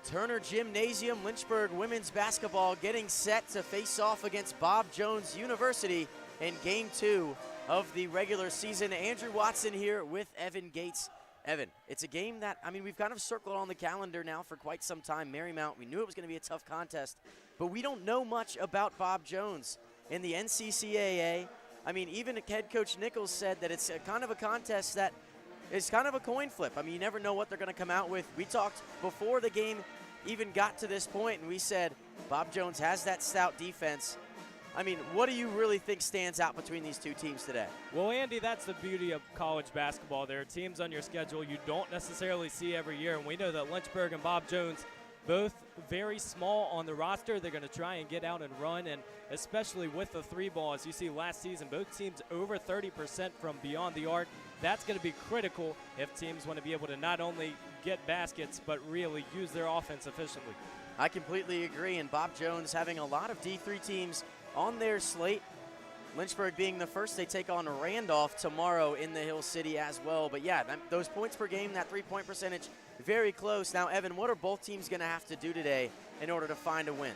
Turner Gymnasium, Lynchburg women's basketball getting set to face off against Bob Jones University in Game 2 of the regular season. Andrew Watson here with Evan Gates. Evan, it's a game that, we've kind of circled on the calendar now for quite some time. Marymount, we knew it was going to be a tough contest, but we don't know much about Bob Jones in the NCCAA. Even head coach Nichols said that it's a kind of a contest that is kind of a coin flip. You never know what they're going to come out with. We talked before the game even got to this point, and we said Bob Jones has that stout defense. What do you really think stands out between these two teams today? Well, Andy, that's the beauty of college basketball. There are teams on your schedule you don't necessarily see every year, and we know that Lynchburg and Bob Jones, both very small on the roster. They're going to try and get out and run, and especially with the three ball, as you see last season, both teams over 30% from beyond the arc. That's going to be critical if teams want to be able to not only get baskets, but really use their offense efficiently. I completely agree, and Bob Jones having a lot of D3 teams on their slate. Lynchburg being the first, they take on Randolph tomorrow in the Hill City as well. But yeah, those points per game, that three-point percentage, very close. Now, Evan, what are both teams going to have to do today in order to find a win?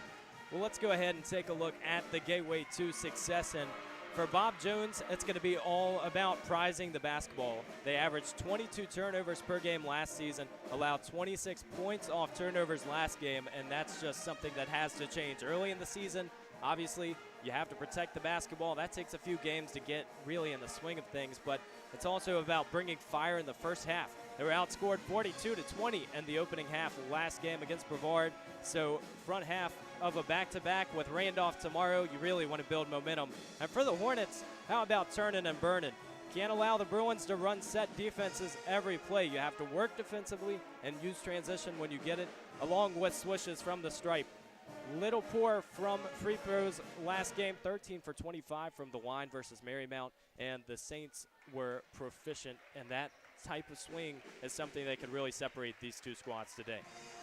Well, let's go ahead and take a look at the gateway to success. And for Bob Jones, it's going to be all about prizing the basketball. They averaged 22 turnovers per game last season, allowed 26 points off turnovers last game, and that's just something that has to change. Early in the season, obviously, you have to protect the basketball. That takes a few games to get really in the swing of things, but it's also about bringing fire in the first half. They were outscored 42-20 in the opening half of last game against Brevard. So front half of a back-to-back with Randolph tomorrow, you really want to build momentum. And for the Hornets, how about turning and burning? Can't allow the Bruins to run set defenses every play. You have to work defensively and use transition when you get it, along with swishes from the stripe. Little poor from free throws last game, 13 for 25 from the line versus Marymount, and the Saints were proficient, and that type of swing is something that could really separate these two squads today.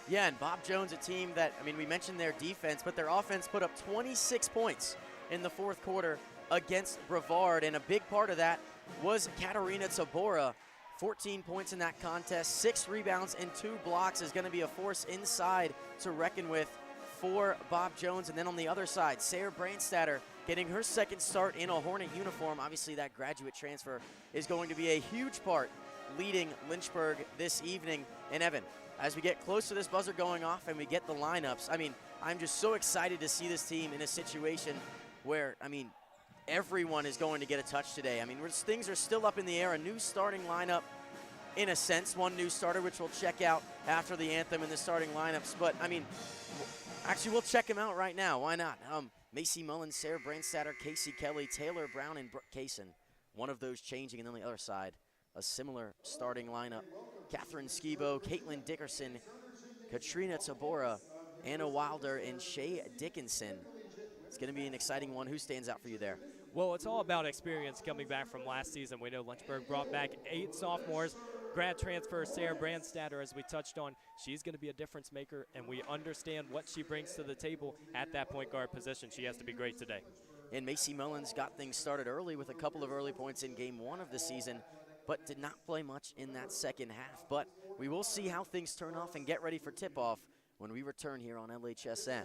Yeah, and Bob Jones, a team that, we mentioned their defense, but their offense put up 26 points in the fourth quarter against Brevard, and a big part of that was Katarina Tabora. 14 points in that contest, 6 rebounds and 2 blocks, is going to be a force inside to reckon with for Bob Jones. And then on the other side, Sarah Brandstatter getting her second start in a Hornet uniform. Obviously, that graduate transfer is going to be a huge part leading Lynchburg this evening. And Evan, as we get close to this buzzer going off and we get the lineups, I'm just so excited to see this team in a situation where, everyone is going to get a touch today. Things are still up in the air. A new starting lineup, in a sense, one new starter, which we'll check out after the anthem and the starting lineups. But, actually, we'll check them out right now. Why not? Macy Mullins, Sarah Brandstatter, Casey Kelly, Taylor Brown, and Brooke Kaysen. One of those changing, and then on the other side, a similar starting lineup. Catherine Skibo, Caitlin Dickerson, Katrina Tabora, Anna Wilder, and Shay Dickinson. It's going to be an exciting one. Who stands out for you there? Well, it's all about experience coming back from last season. We know Lynchburg brought back 8 sophomores. Grad transfer Sarah Brandstatter, as we touched on, she's going to be a difference maker, and we understand what she brings to the table at that point guard position. She has to be great today. And Macy Mullins got things started early with a couple of early points in game 1 of the season, but did not play much in that second half. But we will see how things turn off and get ready for tip-off when we return here on LHSN.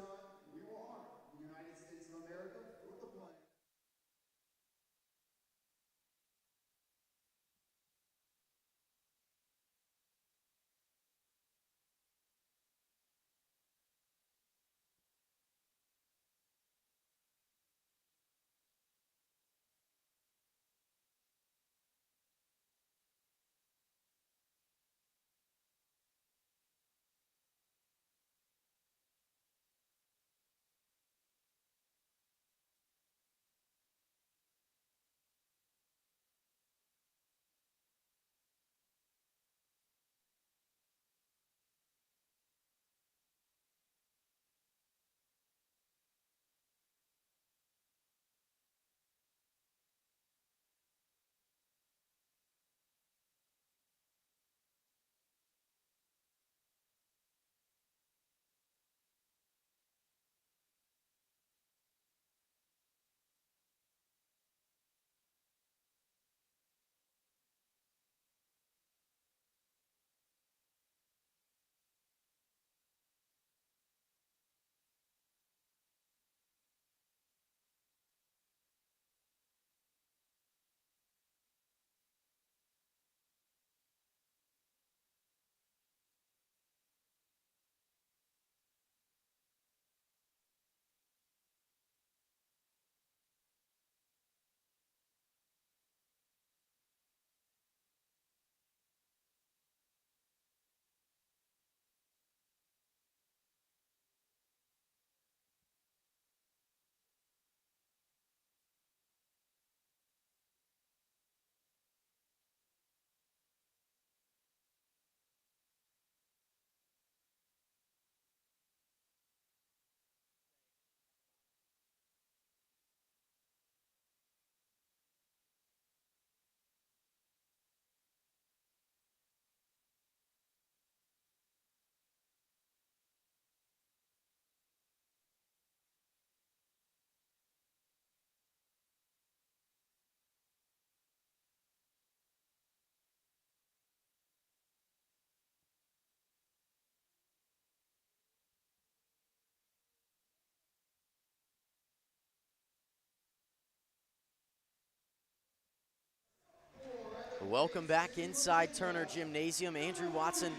Welcome back inside Turner Gymnasium. Andrew Watson,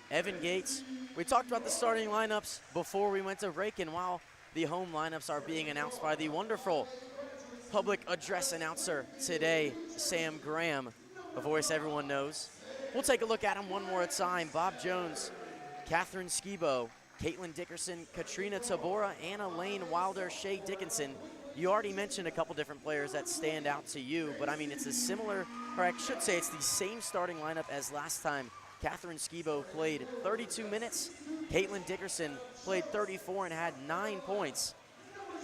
Evan Gates. We talked about the starting lineups before we went to break, and while the home lineups are being announced by the wonderful public address announcer today, Sam Graham, a voice everyone knows. We'll take a look at them one more time. Bob Jones, Catherine Skibo, Caitlin Dickerson, Katrina Tabora, Anna Lane Wilder, Shay Dickinson. You already mentioned a couple different players that stand out to you, but I mean, it's a similar, or I should say it's the same starting lineup as last time. Catherine Skibo played 32 minutes. Caitlin Dickerson played 34 and had 9 points.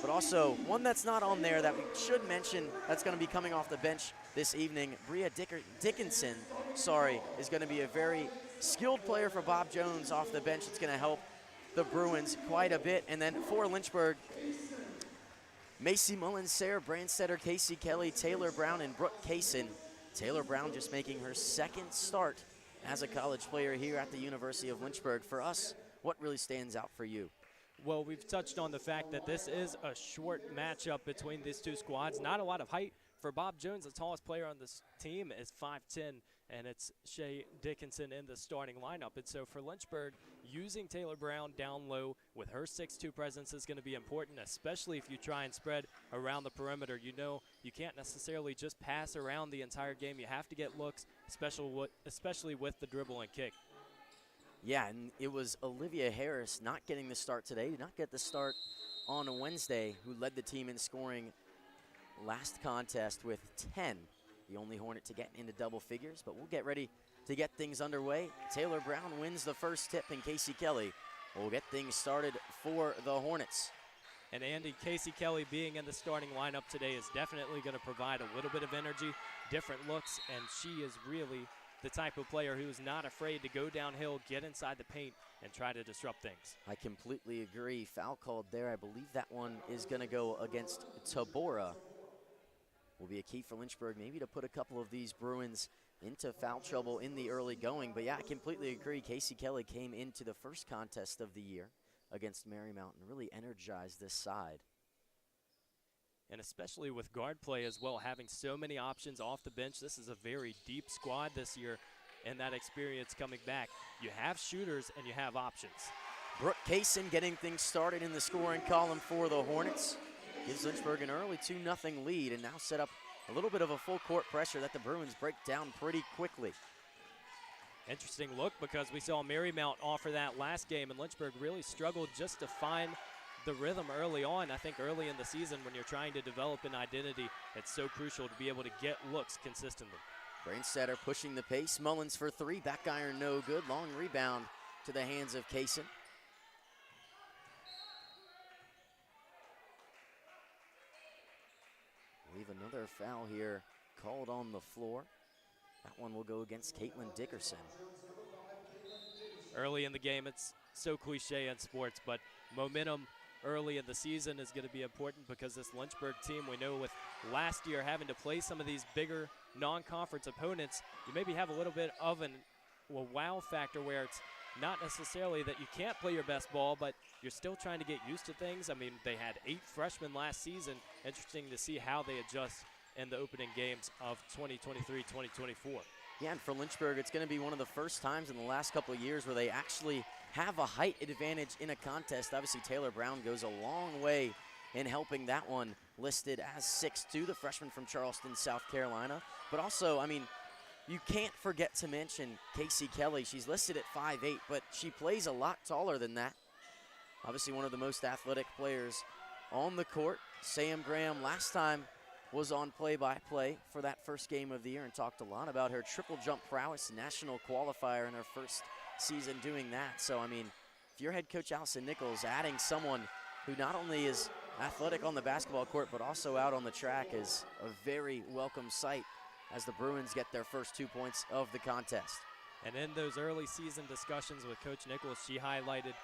But also, one that's not on there that we should mention that's going to be coming off the bench this evening, Bria Dickinson, is going to be a very skilled player for Bob Jones off the bench. It's going to help the Bruins quite a bit. And then for Lynchburg, Macy Mullins, Sarah Brandstetter, Casey Kelly, Taylor Brown, and Brooke Kaysen. Taylor Brown just making her second start as a college player here at the University of Lynchburg. For us, what really stands out for you? Well, we've touched on the fact that this is a short matchup between these two squads. Not a lot of height. For Bob Jones, the tallest player on this team is 5'10", and it's Shay Dickinson in the starting lineup. And so for Lynchburg, using Taylor Brown down low with her 6'2" presence is going to be important, especially if you try and spread around the perimeter. You know you can't necessarily just pass around the entire game. You have to get looks, especially with the dribble and kick. Yeah, and it was Olivia Harris not getting the start today, did not get the start on a Wednesday, who led the team in scoring last contest with 10. The only Hornet to get into double figures, but we'll get ready to get things underway. Taylor Brown wins the first tip, and Casey Kelly will get things started for the Hornets. And Andy, Casey Kelly being in the starting lineup today is definitely going to provide a little bit of energy, different looks, and she is really the type of player who is not afraid to go downhill, get inside the paint, and try to disrupt things. I completely agree. Foul called there. I believe that one is going to go against Tabora. Will be a key for Lynchburg, maybe to put a couple of these Bruins into foul trouble in the early going. But yeah, I completely agree. Casey Kelly came into the first contest of the year against Marymount and really energized this side. And especially with guard play as well, having so many options off the bench. This is a very deep squad this year, and that experience coming back. You have shooters and you have options. Brooke Kaysen getting things started in the scoring column for the Hornets. Gives Lynchburg an early 2-0 lead, and now set up a little bit of a full court pressure that the Bruins break down pretty quickly. Interesting look, because we saw Marymount offer that last game, and Lynchburg really struggled just to find the rhythm early on. I think early in the season, when you're trying to develop an identity, it's so crucial to be able to get looks consistently. Brainstetter pushing the pace. Mullins for three. Back iron no good. Long rebound to the hands of Kaysen. We have another foul here called on the floor. That one will go against Caitlin Dickerson. Early in the game, it's so cliche in sports, but momentum early in the season is going to be important, because this Lynchburg team, we know with last year having to play some of these bigger non-conference opponents, you maybe have a little bit of a wow factor where it's not necessarily that you can't play your best ball, but you're still trying to get used to things. I mean, they had 8 freshmen last season. Interesting to see how they adjust in the opening games of 2023-2024. Yeah, and for Lynchburg, it's going to be one of the first times in the last couple of years where they actually have a height advantage in a contest. Obviously, Taylor Brown goes a long way in helping that one, listed as 6'2", the freshman from Charleston, South Carolina. But also, I mean, you can't forget to mention Casey Kelly. She's listed at 5'8", but she plays a lot taller than that. Obviously, one of the most athletic players on the court. Sam Graham last time was on play-by-play for that first game of the year and talked a lot about her triple jump prowess, national qualifier in her first season doing that. So, I mean, if you're head coach Allison Nichols, adding someone who not only is athletic on the basketball court but also out on the track is a very welcome sight as the Bruins get their first 2 points of the contest. And in those early season discussions with Coach Nichols, she highlighted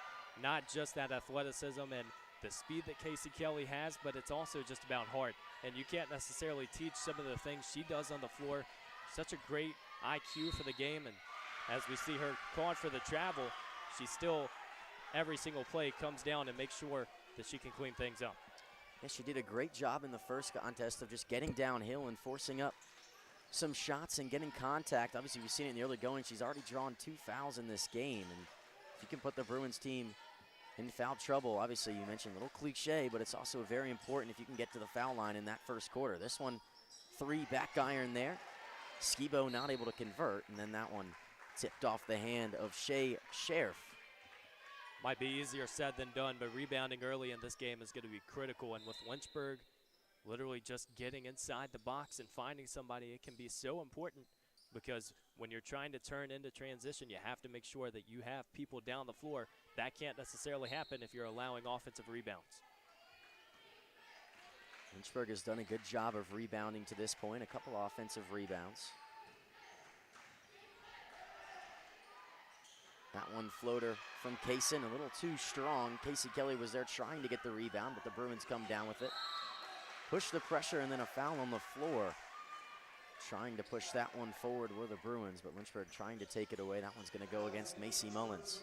not just that athleticism and the speed that Casey Kelly has, but it's also just about heart. And you can't necessarily teach some of the things she does on the floor. Such a great IQ for the game, and as we see her called for the travel, she still, every single play, comes down and makes sure that she can clean things up. Yeah, she did a great job in the first contest of just getting downhill and forcing up some shots and getting contact. Obviously, we've seen it in the early going. She's already drawn 2 fouls in this game. And if you can put the Bruins team in foul trouble, obviously you mentioned a little cliche, but it's also very important if you can get to the foul line in that first quarter. This one, 3 back iron there. Skibo not able to convert, and then that one tipped off the hand of Shea Sheriff. Might be easier said than done, but rebounding early in this game is going to be critical. And with Lynchburg literally just getting inside the box and finding somebody, it can be so important, because when you're trying to turn into transition, you have to make sure that you have people down the floor. That can't necessarily happen if you're allowing offensive rebounds. Lynchburg has done a good job of rebounding to this point, a couple offensive rebounds. That one floater from Kaysen, a little too strong. Casey Kelly was there trying to get the rebound, but the Bruins come down with it. Push the pressure, and then a foul on the floor. Trying to push that one forward were the Bruins, but Lynchburg trying to take it away. That one's going to go against Macy Mullins.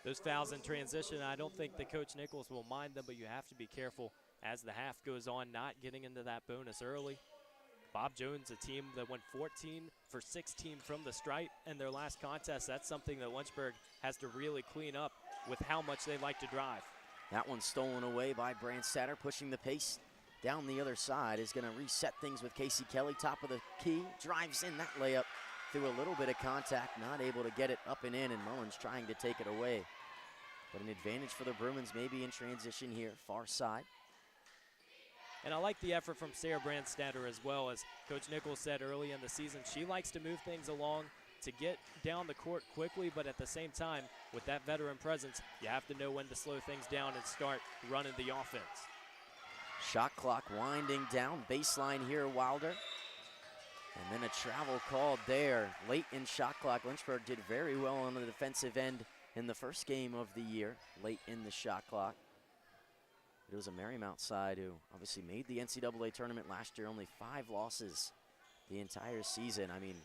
Those fouls in transition, I don't think that Coach Nichols will mind them, but you have to be careful as the half goes on, not getting into that bonus early. Bob Jones, a team that went 14 for 16 from the stripe in their last contest. That's something that Lynchburg has to really clean up with how much they like to drive. That one stolen away by Brandstatter, pushing the pace down the other side. Is going to reset things with Casey Kelly, top of the key, drives in that layup through a little bit of contact, not able to get it up and in, and Mullins trying to take it away. But an advantage for the Bruins maybe in transition here, far side. And I like the effort from Sarah Brandstatter as well. As Coach Nichols said early in the season, she likes to move things along to get down the court quickly, but at the same time, with that veteran presence, you have to know when to slow things down and start running the offense. Shot clock winding down, baseline here, Wilder. And then a travel called there. Late in shot clock, Lynchburg did very well on the defensive end in the first game of the year, late in the shot clock. It was a Marymount side who obviously made the NCAA tournament last year, only 5 losses the entire season. I mean,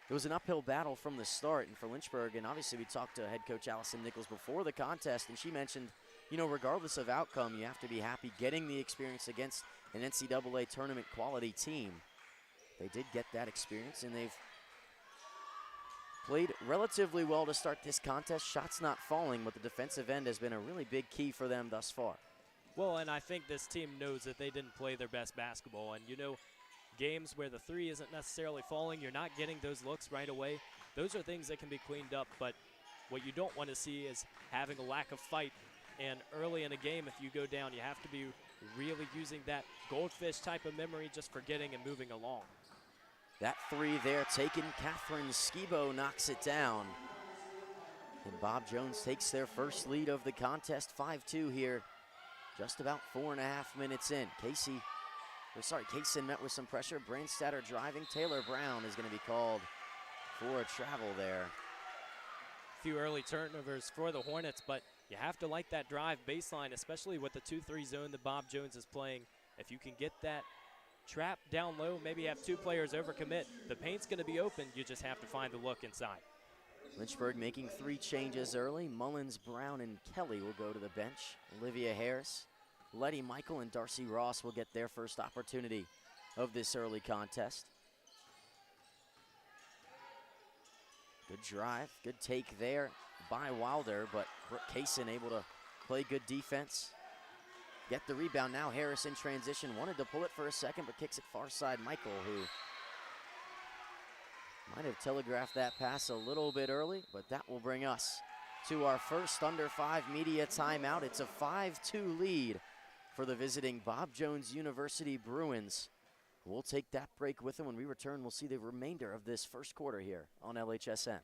it was an uphill battle from the start, and for Lynchburg, and obviously we talked to head coach Allison Nichols before the contest, and she mentioned, you know, regardless of outcome, you have to be happy getting the experience against an NCAA tournament quality team. They did get that experience, and they've played relatively well to start this contest. Shots not falling, but the defensive end has been a really big key for them thus far. Well, and I think this team knows that they didn't play their best basketball. And, you know, games where the three isn't necessarily falling, you're not getting those looks right away. Those are things that can be cleaned up, but what you don't want to see is having a lack of fight. And early in a game, if you go down, you have to be really using that goldfish type of memory, just forgetting and moving along. That 3 there taken. Catherine Skibo knocks it down. And Bob Jones takes their first lead of the contest, 5-2 here. Just about 4.5 minutes in. Kaysen met with some pressure. Brandstatter driving. Taylor Brown is going to be called for a travel there. A few early turnovers for the Hornets, but you have to like that drive baseline, especially with the 2-3 zone that Bob Jones is playing. If you can get that trap down low, maybe have 2 players overcommit, the paint's going to be open. You just have to find the look inside. Lynchburg making 3 changes early. Mullins, Brown, and Kelly will go to the bench. Olivia Harris, Letty Michael, and Darcy Ross will get their first opportunity of this early contest. Good drive, good take there by Wilder, but Brooke Kaysen able to play good defense. Get the rebound now. Harris in transition, wanted to pull it for a second, but kicks it far side. Michael, who might have telegraphed that pass a little bit early, but that will bring us to our first under 5 media timeout. It's a 5-2 lead for the visiting Bob Jones University Bruins. We'll take that break with them. When we return, we'll see the remainder of this first quarter here on LHSN.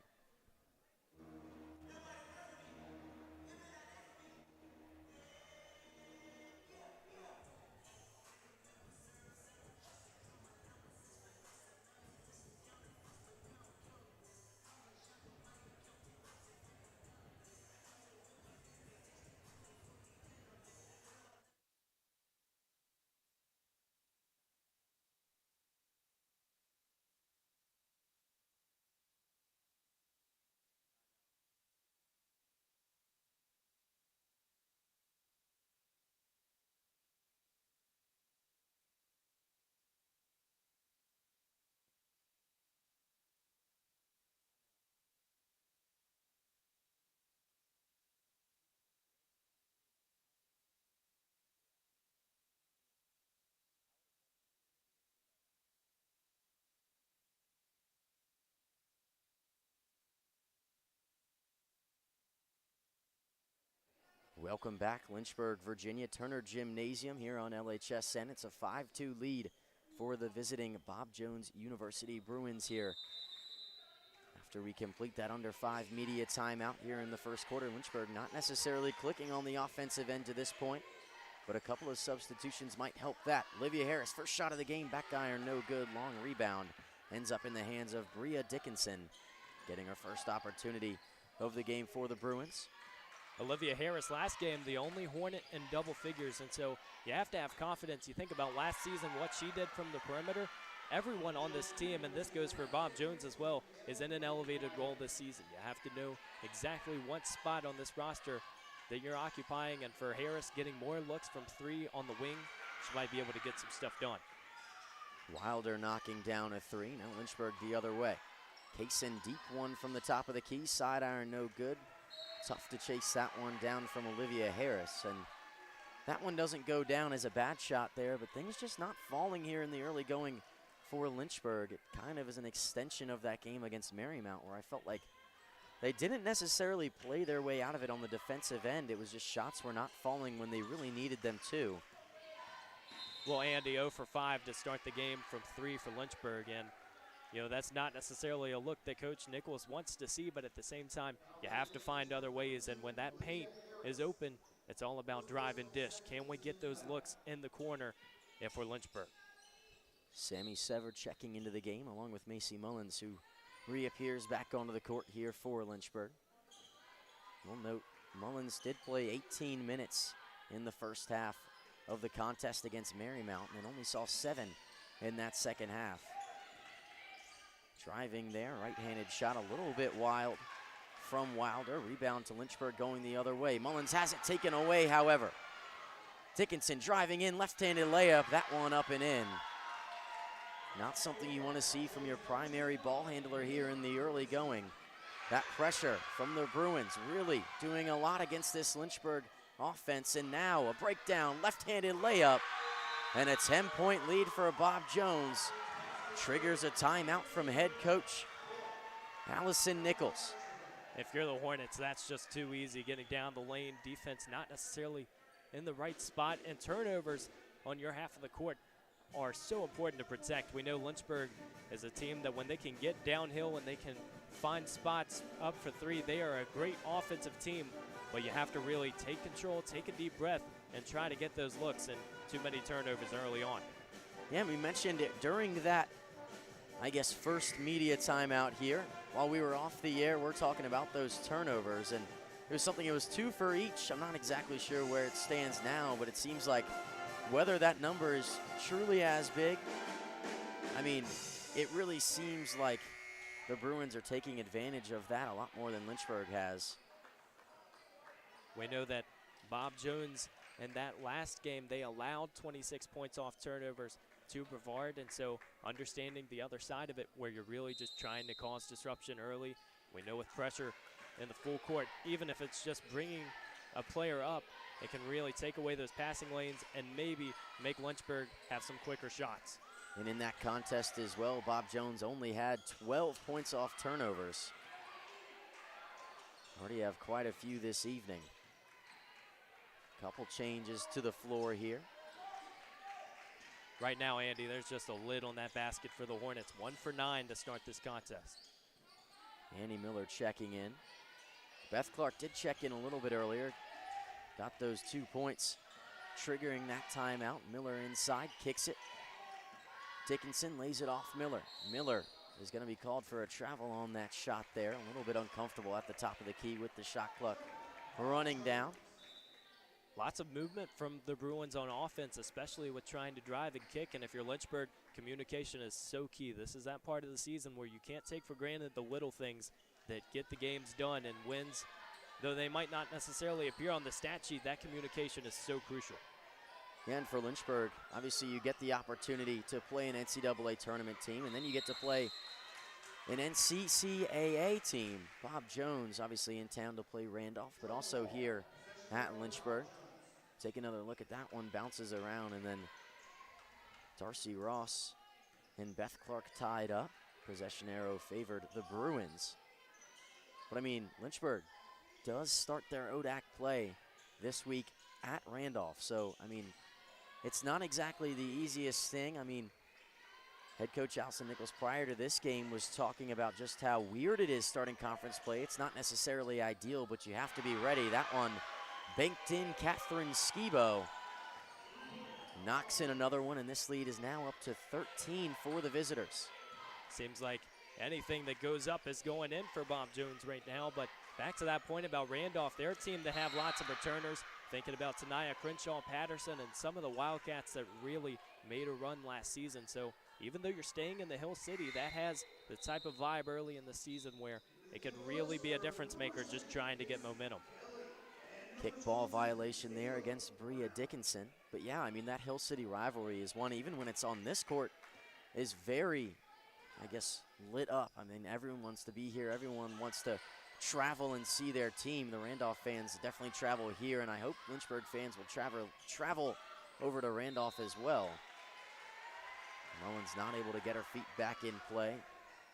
Welcome back, Lynchburg, Virginia, Turner Gymnasium here on LHSN. It's a 5-2 lead for the visiting Bob Jones University Bruins here. After we complete that under 5 media timeout here in the first quarter, Lynchburg not necessarily clicking on the offensive end to this point, but a couple of substitutions might help that. Olivia Harris, first shot of the game, back iron, no good, long rebound. Ends up in the hands of Bria Dickinson, getting her first opportunity of the game for the Bruins. Olivia Harris last game, the only Hornet in double figures, and so you have to have confidence. You think about last season, what she did from the perimeter. Everyone on this team, and this goes for Bob Jones as well, is in an elevated role this season. You have to know exactly what spot on this roster that you're occupying, and for Harris getting more looks from 3 on the wing, she might be able to get some stuff done. Wilder knocking down a 3, now Lynchburg the other way. Kaysen deep one from the top of the key, side iron no good. Tough to chase that one down from Olivia Harris, and that one doesn't go down as a bad shot there, but things just not falling here in the early going for Lynchburg. It kind of is an extension of that game against Marymount, where I felt like they didn't necessarily play their way out of it on the defensive end. It was just shots were not falling when they really needed them to. Well, Andy, 0 for 5 to start the game from 3 for Lynchburg, and you know, that's not necessarily a look that Coach Nichols wants to see, but at the same time, you have to find other ways, and when that paint is open, it's all about drive and dish. Can we get those looks in the corner if we're Lynchburg? Sammy Sever checking into the game along with Macy Mullins, who reappears back onto the court here for Lynchburg. We'll note Mullins did play 18 minutes in the first half of the contest against Marymount and only saw 7 in that second half. Driving there, right-handed shot a little bit wild from Wilder. Rebound to Lynchburg going the other way. Mullins has it taken away, however. Dickinson driving in, left-handed layup, that one up and in. Not something you want to see from your primary ball handler here in the early going. That pressure from the Bruins really doing a lot against this Lynchburg offense, and now a breakdown, left-handed layup, and a 10-point lead for Bob Jones. Triggers a timeout from head coach Allison Nichols. If you're the Hornets, that's just too easy. Getting down the lane, defense not necessarily in the right spot, and turnovers on your half of the court are so important to protect. We know Lynchburg is a team that when they can get downhill and they can find spots up for 3, they are a great offensive team, but you have to really take control, take a deep breath, and try to get those looks, and too many turnovers early on. Yeah, we mentioned it during that, I guess, first media timeout here. While we were off the air, we're talking about those turnovers, and it was something, it was 2 for each. I'm not exactly sure where it stands now, but it seems like whether that number is truly as big, I mean, it really seems like the Bruins are taking advantage of that a lot more than Lynchburg has. We know that Bob Jones in that last game, they allowed 26 points off turnovers to Brevard, and so understanding the other side of it where you're really just trying to cause disruption early. We know with pressure in the full court, even if it's just bringing a player up, it can really take away those passing lanes and maybe make Lynchburg have some quicker shots. And in that contest as well, Bob Jones only had 12 points off turnovers. Already have quite a few this evening. Couple changes to the floor here. Right now, Andy, there's just a lid on that basket for the Hornets. 1 for 9 to start this contest. Annie Miller checking in. Beth Clark did check in a little bit earlier. Got those 2 points, triggering that timeout. Miller inside, kicks it. Dickinson lays it off Miller. Miller is going to be called for a travel on that shot there. A little bit uncomfortable at the top of the key with the shot clock running down. Lots of movement from the Bruins on offense, especially with trying to drive and kick. And if you're Lynchburg, communication is so key. This is that part of the season where you can't take for granted the little things that get the games done, and wins, though they might not necessarily appear on the stat sheet, that communication is so crucial. Yeah, and for Lynchburg, obviously you get the opportunity to play an NCAA tournament team, and then you get to play an NCCAA team. Bob Jones obviously in town to play Randolph, but also here at Lynchburg. Take another look at that one, bounces around, and then Darcy Ross and Beth Clark tied up. Possession arrow favored the Bruins. But I mean, Lynchburg does start their ODAC play this week at Randolph. So, I mean, it's not exactly the easiest thing. I mean, head coach Allison Nichols prior to this game was talking about just how weird it is starting conference play. It's not necessarily ideal, but you have to be ready. That one banked in. Catherine Skibo knocks in another one, and this lead is now up to 13 for the visitors. Seems like anything that goes up is going in for Bob Jones right now, but back to that point about Randolph, they're a team that have lots of returners. Thinking about Tanaya Crenshaw Patterson and some of the Wildcats that really made a run last season. So even though you're staying in the Hill City, that has the type of vibe early in the season where it could really be a difference maker just trying to get momentum. Kickball violation there against Bria Dickinson. But yeah, I mean, that Hill City rivalry is one, even when it's on this court, is very, I guess, lit up. I mean, everyone wants to be here. Everyone wants to travel and see their team. The Randolph fans definitely travel here, and I hope Lynchburg fans will travel over to Randolph as well. Mullins not able to get her feet back in play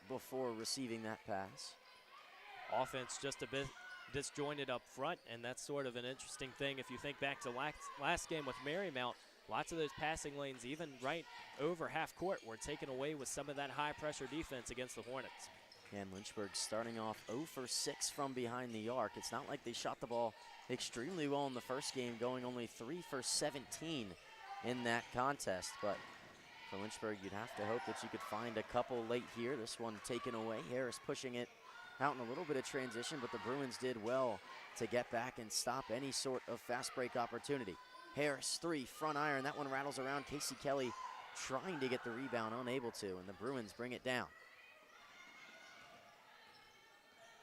before receiving that pass. Offense just a bit disjointed up front, and that's sort of an interesting thing. If you think back to last game with Marymount, lots of those passing lanes, even right over half court, were taken away with some of that high pressure defense against the Hornets. And Lynchburg starting off 0 for 6 from behind the arc. It's not like they shot the ball extremely well in the first game, going only 3 for 17 in that contest. But for Lynchburg, you'd have to hope that you could find a couple late here. This one taken away. Harris pushing it out in a little bit of transition, but the Bruins did well to get back and stop any sort of fast break opportunity. Harris, 3, front iron. That one rattles around. Casey Kelly trying to get the rebound, unable to, and the Bruins bring it down.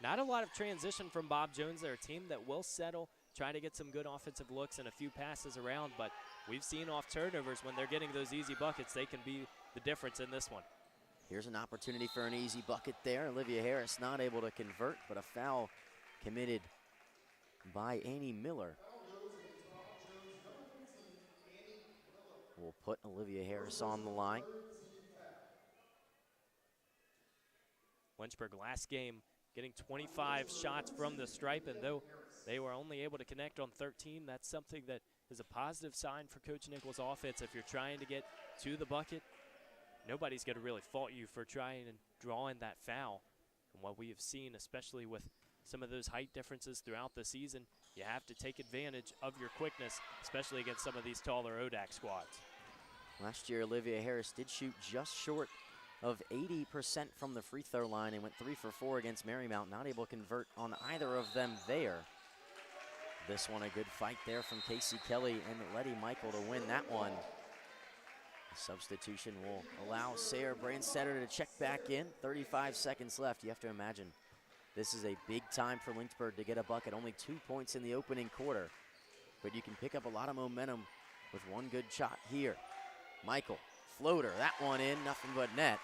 Not a lot of transition from Bob Jones. They're a team that will settle, try to get some good offensive looks and a few passes around, but we've seen off turnovers when they're getting those easy buckets, they can be the difference in this one. Here's an opportunity for an easy bucket there. Olivia Harris not able to convert, but a foul committed by Annie Miller. We'll put Olivia Harris on the line. Lynchburg last game getting 25 shots from the stripe, and though they were only able to connect on 13, that's something that is a positive sign for Coach Nichols' offense. If you're trying to get to the bucket, nobody's going to really fault you for trying and drawing that foul. And what we have seen, especially with some of those height differences throughout the season, you have to take advantage of your quickness, especially against some of these taller ODAC squads. Last year, Olivia Harris did shoot just short of 80% from the free throw line and went 3 for 4 against Marymount. Not able to convert on either of them there. This one a good fight there from Casey Kelly and Letty Michael to win that one. The substitution will allow Sarah Brandstetter to check back in. 35 seconds left. You have to imagine this is a big time for Lynchburg to get a bucket. Only 2 points in the opening quarter. But you can pick up a lot of momentum with one good shot here. Michael, floater, that one in, nothing but net.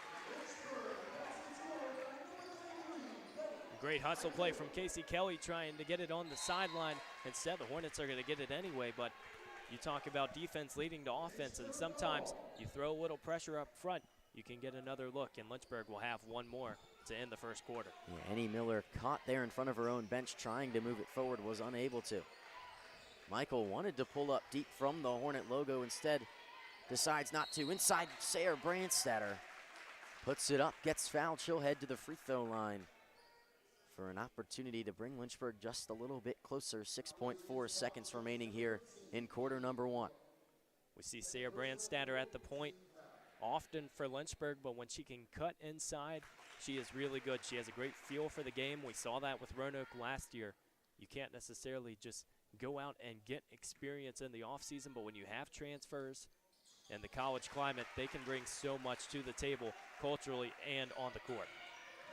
Great hustle play from Casey Kelly trying to get it on the sideline. Instead, the Hornets are going to get it anyway, but you talk about defense leading to offense, and sometimes you throw a little pressure up front, you can get another look, and Lynchburg will have one more to end the first quarter. Yeah, Annie Miller caught there in front of her own bench trying to move it forward, was unable to. Michael wanted to pull up deep from the Hornet logo, instead decides not to. Inside, Sarah Brandstetter puts it up, gets fouled. She'll head to the free throw line for an opportunity to bring Lynchburg just a little bit closer. 6.4 seconds remaining here in quarter number 1. We see Sarah Brandstetter at the point often for Lynchburg, but when she can cut inside, she is really good. She has a great feel for the game. We saw that with Roanoke last year. You can't necessarily just go out and get experience in the offseason, but when you have transfers and the college climate, they can bring so much to the table culturally and on the court.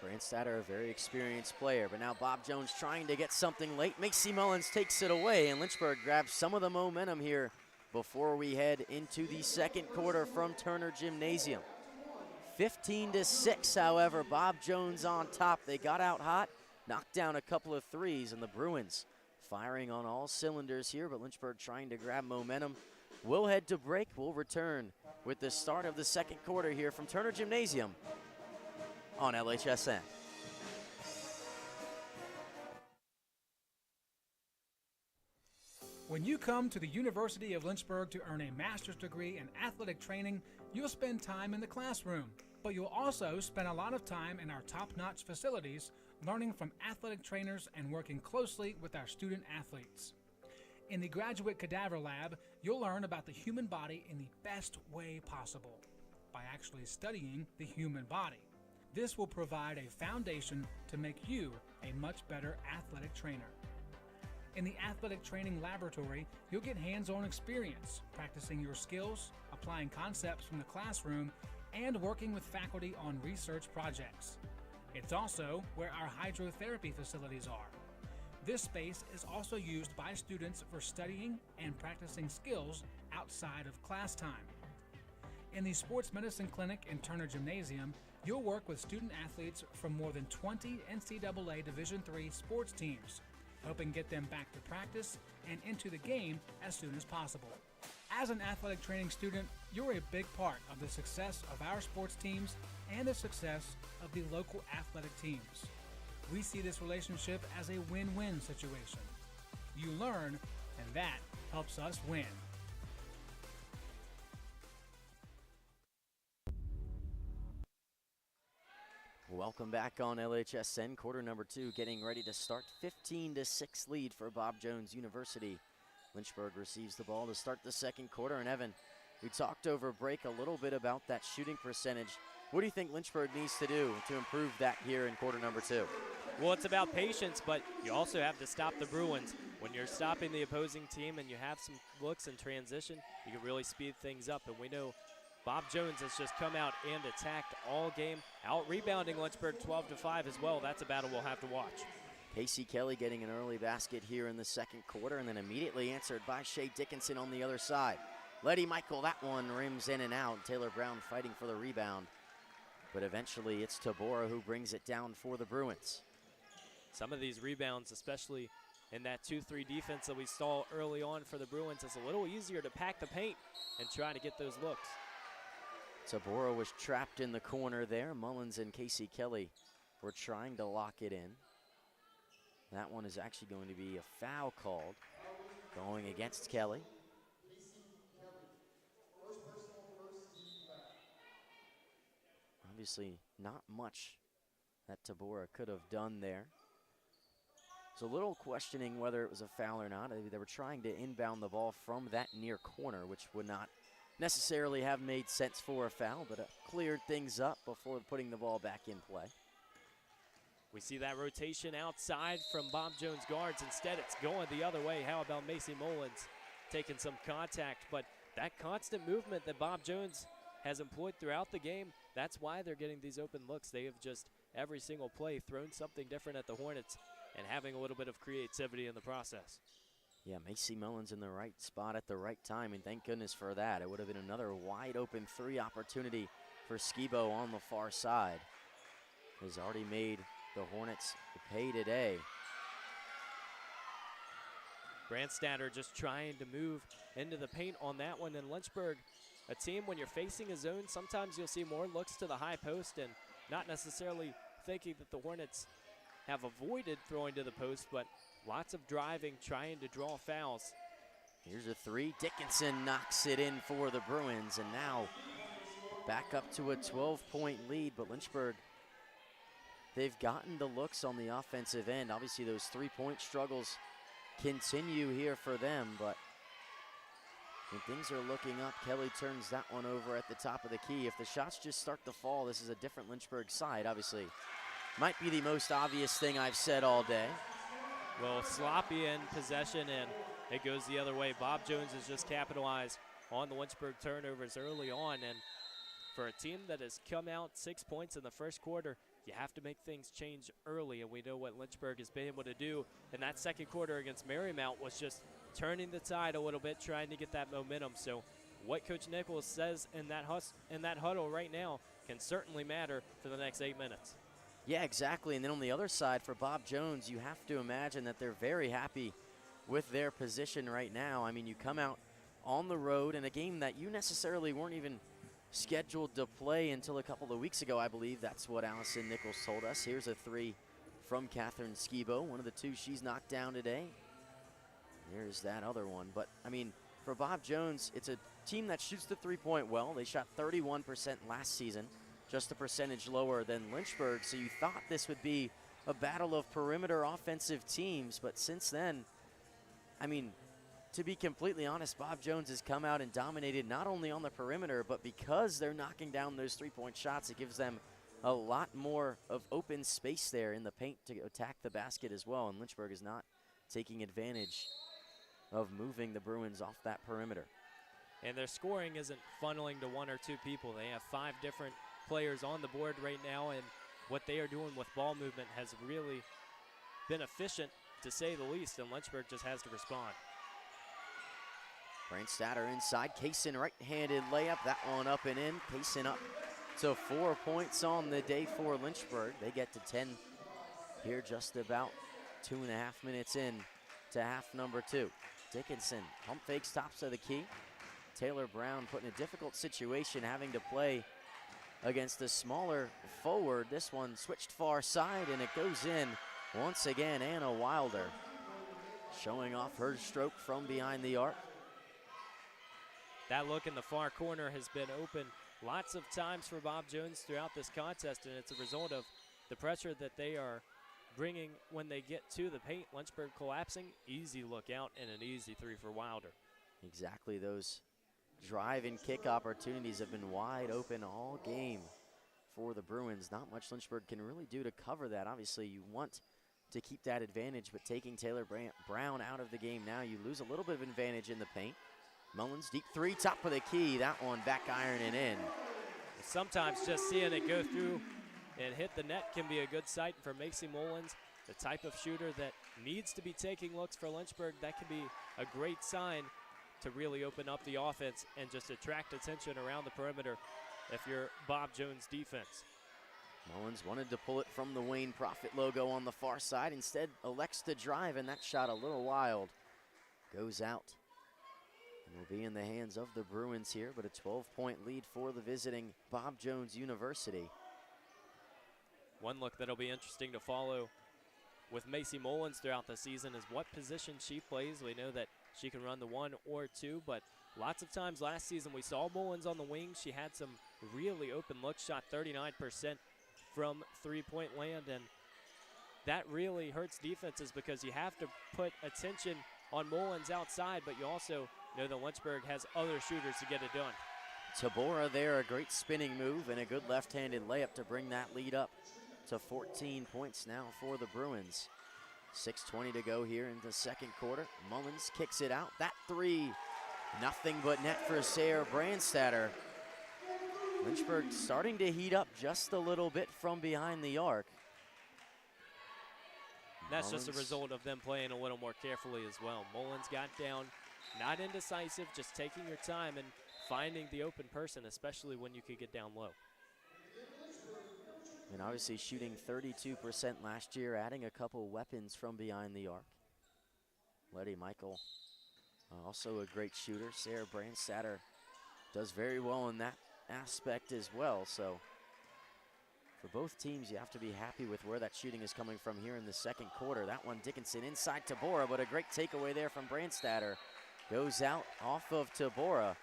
Brandstetter, a very experienced player, but now Bob Jones trying to get something late. Macy Mullins takes it away, and Lynchburg grabs some of the momentum here before we head into the second quarter from Turner Gymnasium. 15-6, however, Bob Jones on top. They got out hot, knocked down a couple of threes, and the Bruins firing on all cylinders here, but Lynchburg trying to grab momentum. We'll head to break. We'll return with the start of the second quarter here from Turner Gymnasium on LHSN. When you come to the University of Lynchburg to earn a master's degree in athletic training, you'll spend time in the classroom, but you'll also spend a lot of time in our top-notch facilities learning from athletic trainers and working closely with our student athletes. In the Graduate Cadaver Lab, you'll learn about the human body in the best way possible, by actually studying the human body. This will provide a foundation to make you a much better athletic trainer. In the athletic training laboratory, you'll get hands-on experience, practicing your skills, applying concepts from the classroom, and working with faculty on research projects. It's also where our hydrotherapy facilities are. This space is also used by students for studying and practicing skills outside of class time. In the Sports Medicine Clinic and Turner Gymnasium, you'll work with student athletes from more than 20 NCAA Division III sports teams, helping get them back to practice and into the game as soon as possible. As an athletic training student, you're a big part of the success of our sports teams and the success of the local athletic teams. We see this relationship as a win-win situation. You learn, and that helps us win. Welcome back on LHSN, quarter number 2, getting ready to start. 15-6 lead for Bob Jones University. Lynchburg receives the ball to start the second quarter. And Evan, we talked over break a little bit about that shooting percentage. What do you think Lynchburg needs to do to improve that here in quarter number 2? Well, it's about patience, but you also have to stop the Bruins. When you're stopping the opposing team and you have some looks in transition, you can really speed things up. And we know Bob Jones has just come out and attacked all game, out-rebounding Lynchburg 12-5 as well. That's a battle we'll have to watch. Casey Kelly getting an early basket here in the second quarter, and then immediately answered by Shea Dickinson on the other side. Letty Michael, that one rims in and out. Taylor Brown fighting for the rebound. But eventually it's Tabora who brings it down for the Bruins. Some of these rebounds, especially in that 2-3 defense that we saw early on for the Bruins, it's a little easier to pack the paint and try to get those looks. Tabora was trapped in the corner there. Mullins and Casey Kelly were trying to lock it in. That one is actually going to be a foul called, going against Kelly. Obviously not much that Tabora could have done there. It's a little questioning whether it was a foul or not. They were trying to inbound the ball from that near corner, which would not necessarily have made sense for a foul, but cleared things up before putting the ball back in play. We see that rotation outside from Bob Jones guards. Instead, it's going the other way. How about Macy Mullins taking some contact? But that constant movement that Bob Jones has employed throughout the game, that's why they're getting these open looks. They have just, every single play, thrown something different at the Hornets and having a little bit of creativity in the process. Yeah, Macy Mullins in the right spot at the right time, and thank goodness for that. It would have been another wide open 3 opportunity for Skibo on the far side. Has already made the Hornets pay today. Brandstatter just trying to move into the paint on that one. And Lynchburg, a team, when you're facing a zone, sometimes you'll see more looks to the high post and not necessarily thinking that the Hornets have avoided throwing to the post, but lots of driving, trying to draw fouls. Here's a 3. Dickinson knocks it in for the Bruins, and now back up to a 12-point lead, but Lynchburg, they've gotten the looks on the offensive end. Obviously, those 3-point struggles continue here for them, but when things are looking up, Kelly turns that one over at the top of the key. If the shots just start to fall, this is a different Lynchburg side, obviously. Might be the most obvious thing I've said all day. Well, sloppy in possession, and it goes the other way. Bob Jones has just capitalized on the Lynchburg turnovers early on, and for a team that has come out 6 points in the first quarter, you have to make things change early, and we know what Lynchburg has been able to do in that second quarter against Marymount was just turning the tide a little bit, trying to get that momentum. So what Coach Nichols says in that huddle right now can certainly matter for the next 8 minutes. Yeah, exactly. And then on the other side for Bob Jones, you have to imagine that they're very happy with their position right now. I mean, you come out on the road in a game that you necessarily weren't even scheduled to play until a couple of weeks ago, I believe. That's what Allison Nichols told us. Here's a 3 from Catherine Skibo, one of the 2 she's knocked down today. There's that other one. But, I mean, for Bob Jones, it's a team that shoots the three-point well. They shot 31% last season, just a percentage lower than Lynchburg. So you thought this would be a battle of perimeter offensive teams. But since then, I mean, to be completely honest, Bob Jones has come out and dominated not only on the perimeter, but because they're knocking down those three-point shots, it gives them a lot more of open space there in the paint to attack the basket as well. And Lynchburg is not taking advantage of moving the Bruins off that perimeter. And their scoring isn't funneling to one or two people. They have 5 different players on the board right now, and what they are doing with ball movement has really been efficient, to say the least, and Lynchburg just has to respond. Brandstatter inside, Kaysen right-handed layup, that one up and in. Kaysen up to 4 points on the day for Lynchburg. They get to 10 here just about 2.5 minutes in to half number 2. Dickinson pump fakes tops of the key. Taylor Brown put in a difficult situation, having to play against the smaller forward. This one switched far side, and it goes in once again. Anna Wilder showing off her stroke from behind the arc. That look in the far corner has been open lots of times for Bob Jones throughout this contest, and it's a result of the pressure that they are bringing when they get to the paint. Lynchburg collapsing, easy look out, and an easy 3 for Wilder. Exactly, those drive and kick opportunities have been wide open all game for the Bruins. Not much Lynchburg can really do to cover that. Obviously, you want to keep that advantage, but taking Taylor Brown out of the game now, you lose a little bit of advantage in the paint. Mullins, deep 3, top of the key. That one back ironing in. Sometimes just seeing it go through and hit the net can be a good sight for Macy Mullins, the type of shooter that needs to be taking looks for Lynchburg. That can be a great sign to really open up the offense and just attract attention around the perimeter if you're Bob Jones' defense. Mullins wanted to pull it from the Wayne Profit logo on the far side. Instead, elects to drive, and that shot a little wild. Goes out. And will be in the hands of the Bruins here, but a 12-point lead for the visiting Bob Jones University. One look that'll be interesting to follow with Macy Mullins throughout the season is what position she plays. We know that she can run the 1 or 2, but lots of times last season we saw Mullins on the wing. She had some really open looks, shot 39% from three-point land, and that really hurts defenses because you have to put attention on Mullins outside, but you also know that Lynchburg has other shooters to get it done. Tabora there, a great spinning move and a good left-handed layup to bring that lead up to 14 points now for the Bruins. 6:20 to go here in the second quarter. Mullins kicks it out. That 3, nothing but net for Sarah Brandstatter. Lynchburg starting to heat up just a little bit from behind the arc. That's just a result of them playing a little more carefully as well. Mullins got down, not indecisive, just taking your time and finding the open person, especially when you could get down low. And obviously shooting 32% last year, adding a couple weapons from behind the arc. Letty Michael, also a great shooter. Sarah Brandstatter does very well in that aspect as well. So for both teams, you have to be happy with where that shooting is coming from here in the second quarter. That one, Dickinson inside Tabora, but a great takeaway there from Brandstatter. Goes out off of Tabora.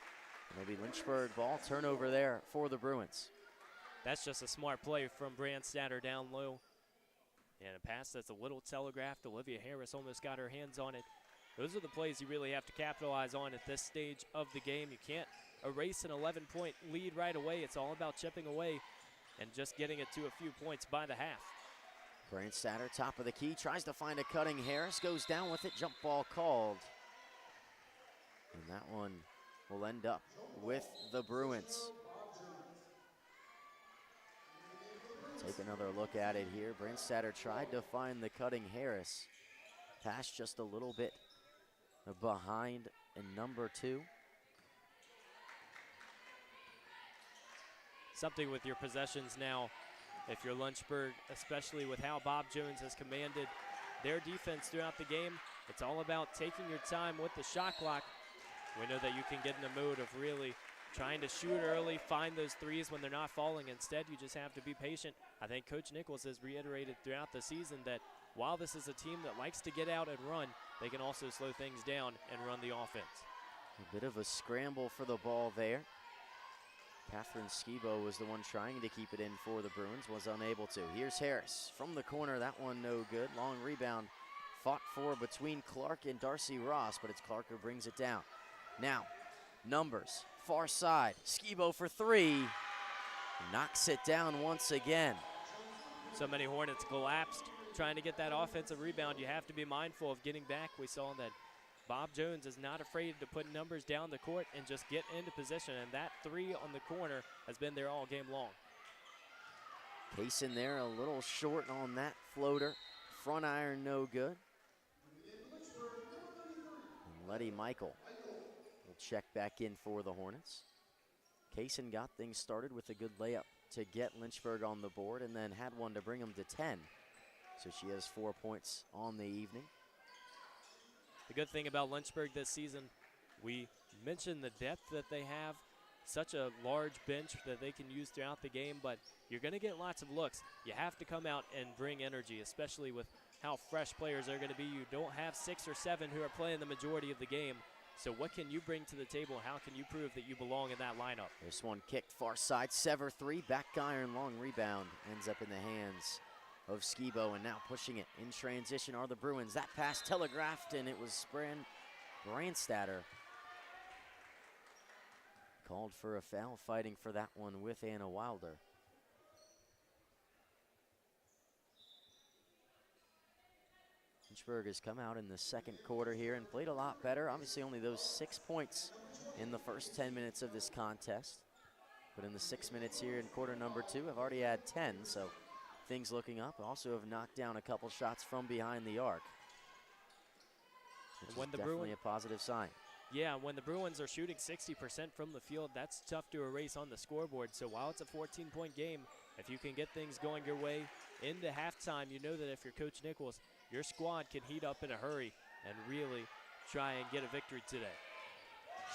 Maybe Lynchburg ball turnover there for the Bruins. That's just a smart play from Brandstatter down low. And a pass that's a little telegraphed. Olivia Harris almost got her hands on it. Those are the plays you really have to capitalize on at this stage of the game. You can't erase an 11-point lead right away. It's all about chipping away and just getting it to a few points by the half. Brandstatter, top of the key, tries to find a cutting Harris, goes down with it, jump ball called. And that one will end up with the Bruins. Take another look at it here. Brandstatter tried to find the cutting Harris. Pass just a little bit behind in number 2. Something with your possessions now, if you're Lynchburg, especially with how Bob Jones has commanded their defense throughout the game. It's all about taking your time with the shot clock. We know that you can get in the mood of really trying to shoot early, find those threes when they're not falling. Instead, you just have to be patient. I think Coach Nichols has reiterated throughout the season that while this is a team that likes to get out and run, they can also slow things down and run the offense. A bit of a scramble for the ball there. Catherine Skibo was the one trying to keep it in for the Bruins, was unable to. Here's Harris from the corner, that one no good. Long rebound fought for between Clark and Darcy Ross, but it's Clark who brings it down. Now, numbers, far side, Skibo for three, knocks it down once again. So many Hornets collapsed trying to get that offensive rebound. You have to be mindful of getting back. We saw that Bob Jones is not afraid to put numbers down the court and just get into position, and that three on the corner has been there all game long. Kaysen there a little short on that floater. Front iron no good. And Letty Michael will check back in for the Hornets. Kaysen got things started with a good layup to get Lynchburg on the board and then had one to bring them to 10. So she has 4 points on the evening. The good thing about Lynchburg this season, we mentioned the depth that they have, such a large bench that they can use throughout the game, but you're going to get lots of looks. You have to come out and bring energy, especially with how fresh players are going to be. You don't have 6 or 7 who are playing the majority of the game. So what can you bring to the table? How can you prove that you belong in that lineup? This one kicked far side, Sever three, back iron, long rebound, ends up in the hands of Skibo, and now pushing it in transition are the Bruins. That pass telegraphed, and it was Brandstatter called for a foul, fighting for that one with Anna Wilder. Lynchburg has come out in the second quarter here and played a lot better. Obviously only those 6 points in the first 10 minutes of this contest. But in the 6 minutes here in quarter number 2, I've already had 10, so things looking up. Also have knocked down a couple shots from behind the arc, which is definitely a positive sign. Yeah, when the Bruins are shooting 60% from the field, that's tough to erase on the scoreboard. So while it's a 14-point game, if you can get things going your way into halftime, you know that if you're Coach Nichols, your squad can heat up in a hurry and really try and get a victory today.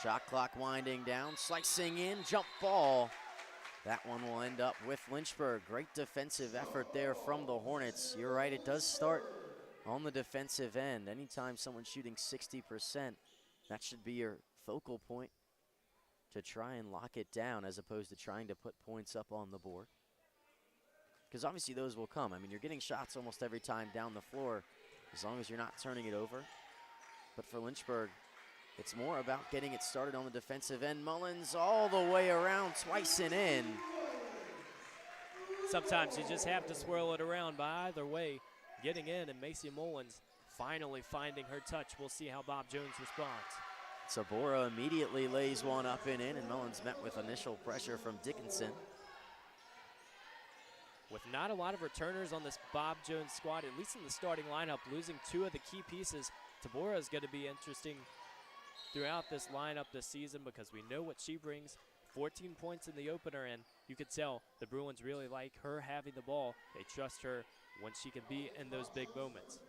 Shot clock winding down, slicing in, jump ball. That one will end up with Lynchburg. Great defensive effort there from the Hornets. You're right, it does start on the defensive end. Anytime someone's shooting 60%, that should be your focal point to try and lock it down as opposed to trying to put points up on the board. Because obviously those will come. I mean, you're getting shots almost every time down the floor as long as you're not turning it over. But for Lynchburg, it's more about getting it started on the defensive end. Mullins all the way around, twice and in. Sometimes you just have to swirl it around, but either way, getting in, and Macy Mullins finally finding her touch. We'll see how Bob Jones responds. Sabora immediately lays one up and in, and Mullins met with initial pressure from Dickinson. With not a lot of returners on this Bob Jones squad, at least in the starting lineup, losing 2 of the key pieces, Tabora is going to be interesting throughout this lineup this season because we know what she brings. 14 points in the opener, and you could tell the Bruins really like her having the ball. They trust her when she can be in those big moments.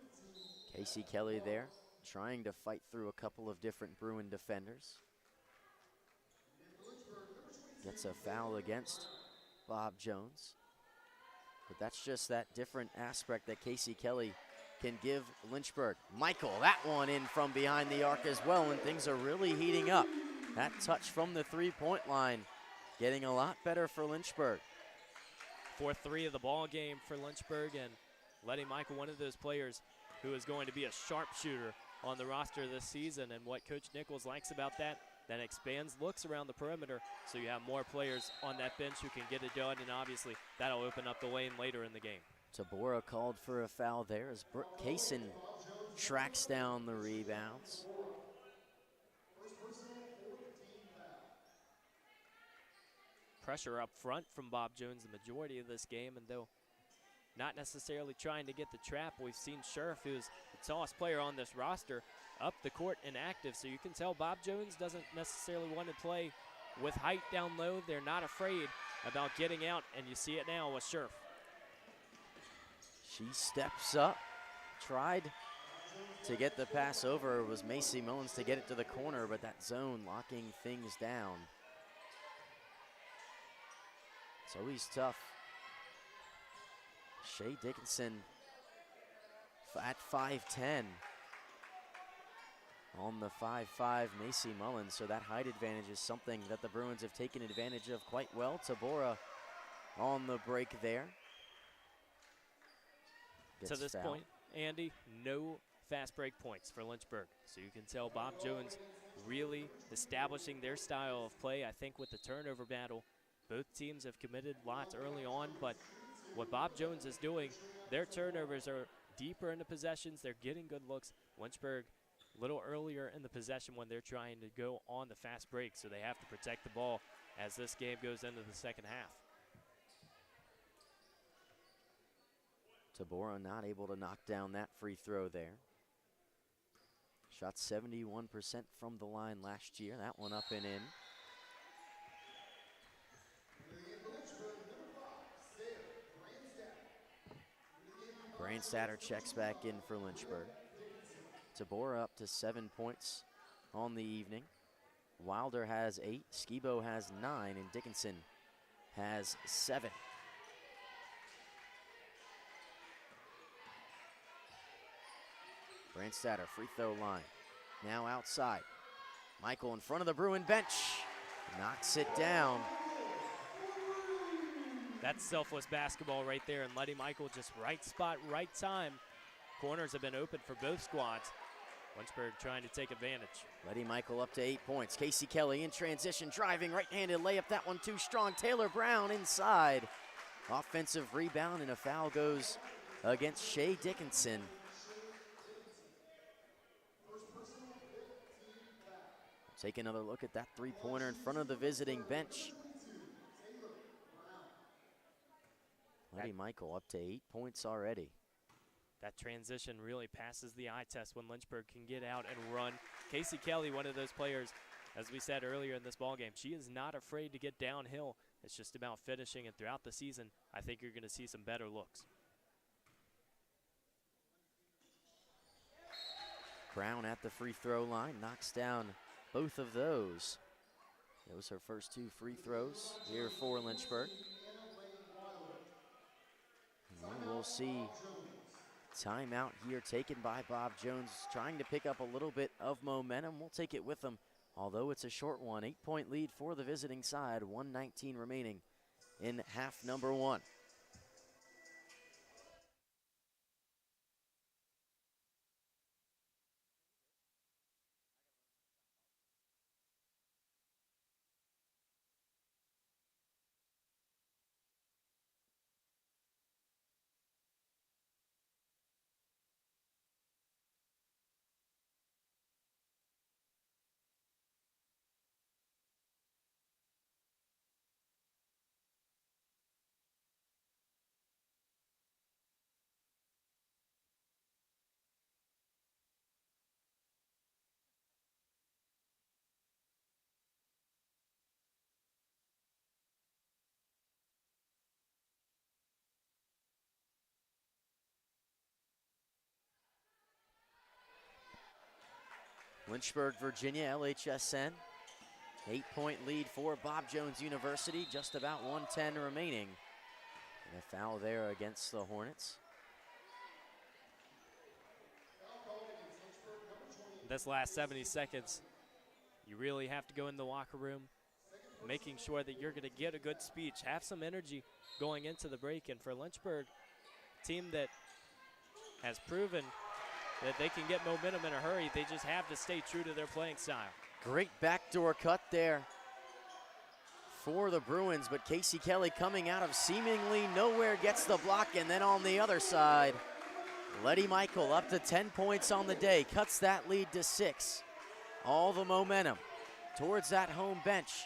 Casey Kelly there, trying to fight through a couple of different Bruin defenders. Gets a foul against Bob Jones. But that's just that different aspect that Casey Kelly can give Lynchburg. Michael, that one in from behind the arc as well, and things are really heating up. That touch from the three-point line getting a lot better for Lynchburg. 4-3 of the ball game for Lynchburg, and Letty Michael, one of those players who is going to be a sharpshooter on the roster this season. And what Coach Nichols likes about that expands looks around the perimeter, so you have more players on that bench who can get it done, and obviously that'll open up the lane later in the game. Tabora called for a foul there as Brooke Kaysen tracks down the rebounds. Pressure up front from Bob Jones the majority of this game, and though not necessarily trying to get the trap, we've seen Scherf, who's the tallest player on this roster, up the court and active, so you can tell Bob Jones doesn't necessarily want to play with height down low. They're not afraid about getting out, and you see it now with Scherf. She steps up, tried to get the pass over. It was Macy Mullins to get it to the corner, but that zone locking things down. It's always tough. Shea Dickinson at 5'10". On the 5'5", Macy Mullins, so that height advantage is something that the Bruins have taken advantage of quite well. Tabora on the break there. To this point, Andy, no fast break points for Lynchburg. So you can tell Bob Jones really establishing their style of play. I think with the turnover battle, both teams have committed lots early on, but what Bob Jones is doing, their turnovers are deeper into possessions. They're getting good looks. Lynchburg a little earlier in the possession when they're trying to go on the fast break, so they have to protect the ball as this game goes into the second half. Tabora not able to knock down that free throw there. Shot 71% from the line last year. That one up and in. Brandstatter checks back in for Lynchburg. Tabora up to 7 points on the evening. Wilder has 8, Skibo has 9, and Dickinson has 7. Brandstatter, free throw line. Now outside. Michael in front of the Bruin bench. Knocks it down. That's selfless basketball right there, and Letty Michael just right spot, right time. Corners have been open for both squads. Lynchburg trying to take advantage. Letty Michael up to 8 points. Casey Kelly in transition, driving, right-handed layup. That one too strong. Taylor Brown inside. Offensive rebound, and a foul goes against Shea Dickinson. Take another look at that three-pointer in front of the visiting bench. Letty Michael up to 8 points already. That transition really passes the eye test when Lynchburg can get out and run. Casey Kelly, one of those players, as we said earlier in this ballgame, she is not afraid to get downhill. It's just about finishing, and throughout the season, I think you're going to see some better looks. Brown at the free throw line, knocks down both of those. Those her first 2 free throws here for Lynchburg. And we'll see timeout here taken by Bob Jones, trying to pick up a little bit of momentum. We'll take it with them, although it's a short one. 8-point lead for the visiting side, 1:19 remaining in half number 1. Lynchburg, Virginia, LHSN. 8-point lead for Bob Jones University, just about 1:10 remaining. And a foul there against the Hornets. This last 70 seconds, you really have to go in the locker room, making sure that you're going to get a good speech, have some energy going into the break. And for Lynchburg, a team that has proven that they can get momentum in a hurry, they just have to stay true to their playing style. Great backdoor cut there for the Bruins, but Casey Kelly coming out of seemingly nowhere gets the block, and then on the other side, Letty Michael up to 10 points on the day, cuts that lead to 6. All the momentum towards that home bench.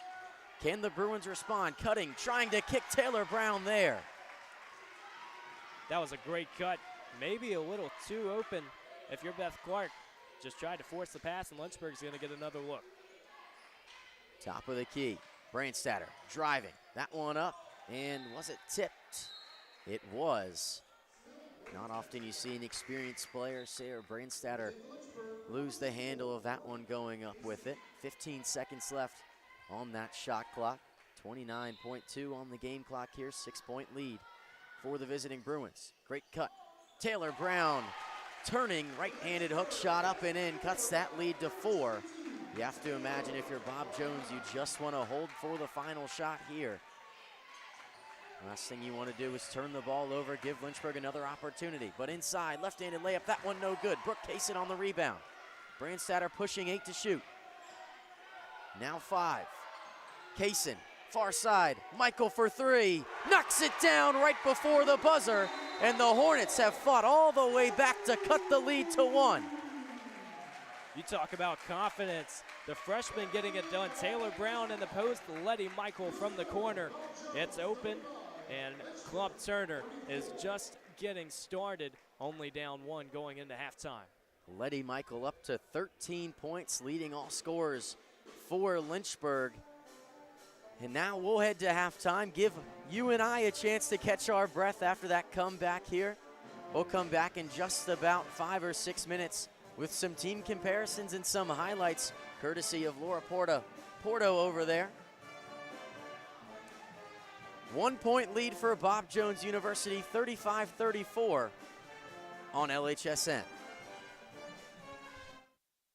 Can the Bruins respond? Cutting, trying to kick Taylor Brown there. That was a great cut, maybe a little too open if you're Beth Clark. Just tried to force the pass, and Lynchburg's going to get another look. Top of the key, Brandstatter driving. That one up, and was it tipped? It was. Not often you see an experienced player, Sarah Brandstatter, lose the handle of that one going up with it. 15 seconds left on that shot clock. 29.2 on the game clock here. 6-point lead for the visiting Bruins. Great cut. Taylor Brown turning right-handed hook shot up and in, cuts that lead to 4. You have to imagine if you're Bob Jones, you just want to hold for the final shot here. Last thing you want to do is turn the ball over, give Lynchburg another opportunity. But inside, left-handed layup, that one no good. Brooke Kaysen on the rebound. Brandstadter pushing 8 to shoot. Now 5. Kaysen, far side, Michael for 3. Knocks it down right before the buzzer, and the Hornets have fought all the way back to cut the lead to 1. You talk about confidence. The freshman getting it done. Taylor Brown in the post, Letty Michael from the corner. It's open, and Clump Turner is just getting started, only down 1 going into halftime. Letty Michael up to 13 points, leading all scorers for Lynchburg. And now we'll head to halftime, give you and I a chance to catch our breath after that comeback here. We'll come back in just about 5 or 6 minutes with some team comparisons and some highlights, courtesy of Laura Porto over there. 1 point lead for Bob Jones University, 35-34 on LHSN.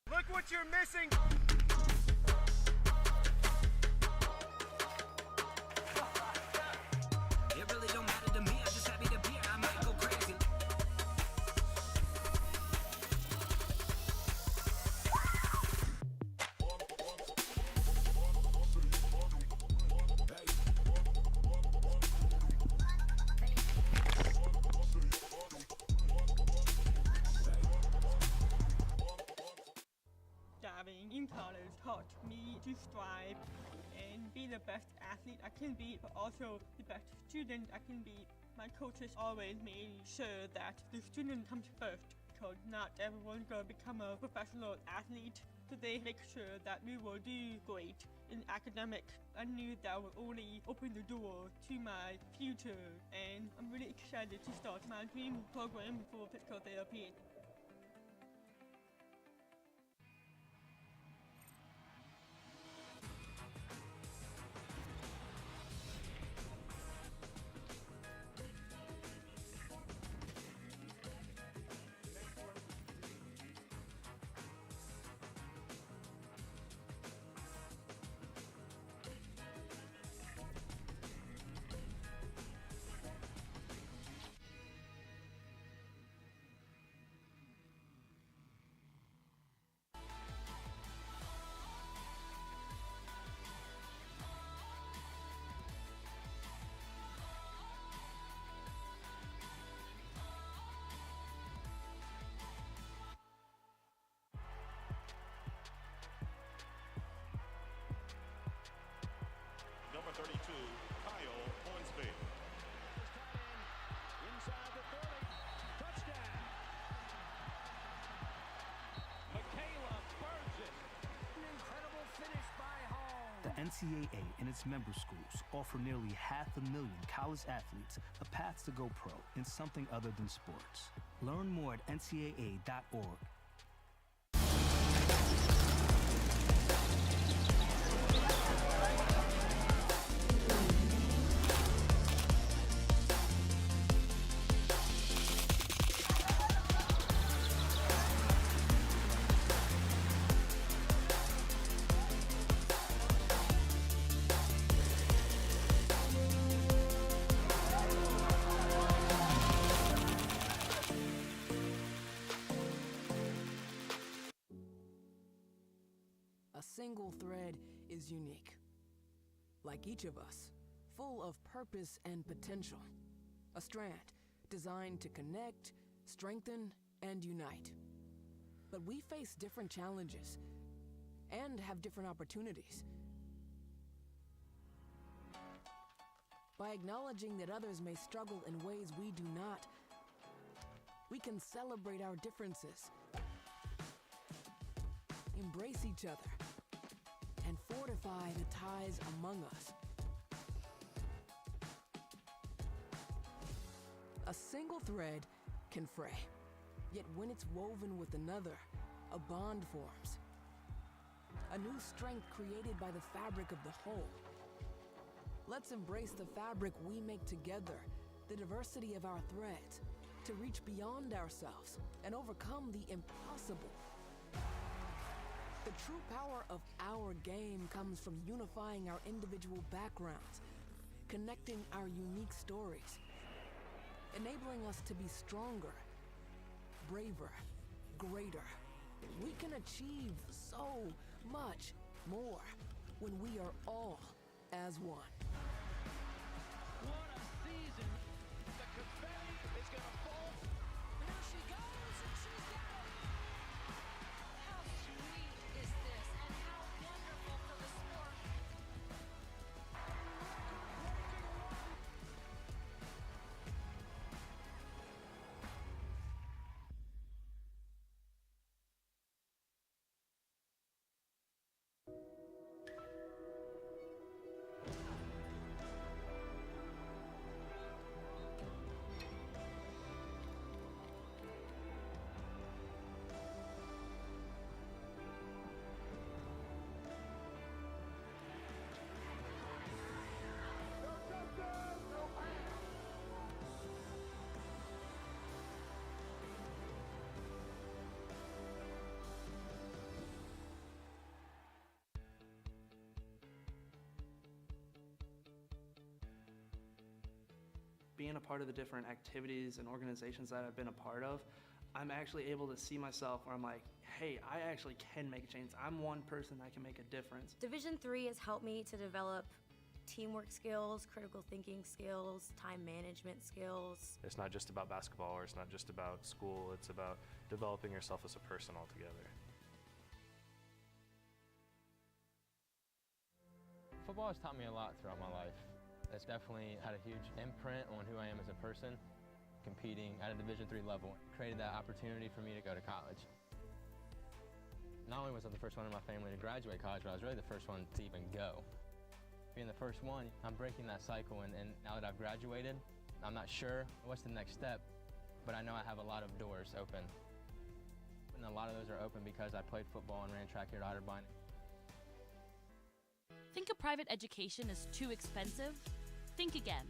Look what you're missing. It really don't matter to me. I'm just happy to be here. I might go crazy. Diving in college taught me to strive and be the best athlete I can be, but also the best student I can be. My coaches always made sure that the student comes first, because not everyone's gonna become a professional athlete. So they make sure that we will do great in academic. I knew that would only open the door to my future, and I'm really excited to start my dream program for physical therapy. Number 32, Kyle Hornsby. Inside the 30. Touchdown. Michaela Burgess. An incredible finish by Hall. The NCAA and its member schools offer nearly 500,000 college athletes a path to go pro in something other than sports. Learn more at ncaa.org. A single thread is unique. Like each of us, full of purpose and potential. A strand designed to connect, strengthen, and unite. But we face different challenges and have different opportunities. By acknowledging that others may struggle in ways we do not, we can celebrate our differences, embrace each other, and fortify the ties among us. A single thread can fray, yet when it's woven with another, a bond forms. A new strength created by the fabric of the whole. Let's embrace the fabric we make together, the diversity of our threads, to reach beyond ourselves and overcome the impossible. The true power of our game comes from unifying our individual backgrounds, connecting our unique stories, enabling us to be stronger, braver, greater. We can achieve so much more when we are all as one. What a season. The confetti is going to fall. There she goes, and she's got it. How sweet is this, and how wonderful for the sport. Being a part of the different activities and organizations that I've been a part of, I'm actually able to see myself where I'm like, hey, I actually can make a change. I'm one person that can make a difference. Division III has helped me to develop teamwork skills, critical thinking skills, time management skills. It's not just about basketball, or it's not just about school, it's about developing yourself as a person altogether. Football has taught me a lot throughout my life. It's definitely had a huge imprint on who I am as a person. Competing at a Division III level created that opportunity for me to go to college. Not only was I the first one in my family to graduate college, but I was really the first one to even go. Being the first one, I'm breaking that cycle, and now that I've graduated, I'm not sure what's the next step, but I know I have a lot of doors open. And a lot of those are open because I played football and ran track here at Otterbein. Think a private education is too expensive? Think again.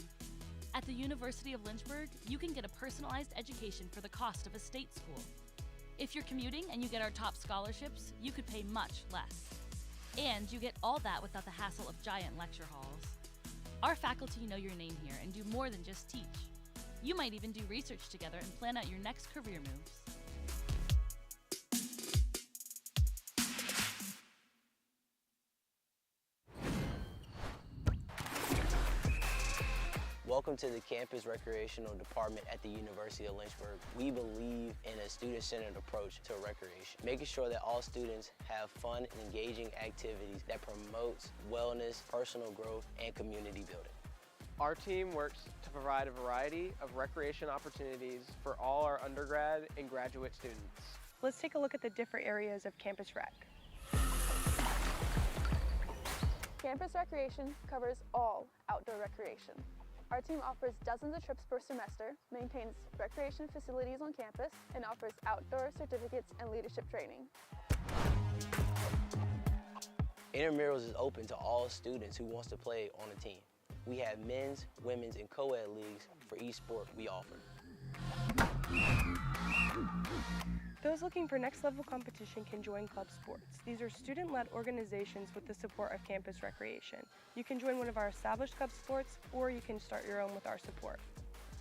At the University of Lynchburg, you can get a personalized education for the cost of a state school. If you're commuting and you get our top scholarships, you could pay much less. And you get all that without the hassle of giant lecture halls. Our faculty know your name here and do more than just teach. You might even do research together and plan out your next career moves. Welcome to the Campus Recreational Department at the University of Lynchburg. We believe in a student-centered approach to recreation, making sure that all students have fun and engaging activities that promotes wellness, personal growth, and community building. Our team works to provide a variety of recreation opportunities for all our undergrad and graduate students. Let's take a look at the different areas of Campus Rec. Campus Recreation covers all outdoor recreation. Our team offers dozens of trips per semester, maintains recreation facilities on campus, and offers outdoor certificates and leadership training. Intramurals is open to all students who wants to play on a team. We have men's, women's, and co-ed leagues for each sport we offer. Those looking for next level competition can join club sports. These are student-led organizations with the support of Campus Recreation. You can join one of our established club sports, or you can start your own with our support.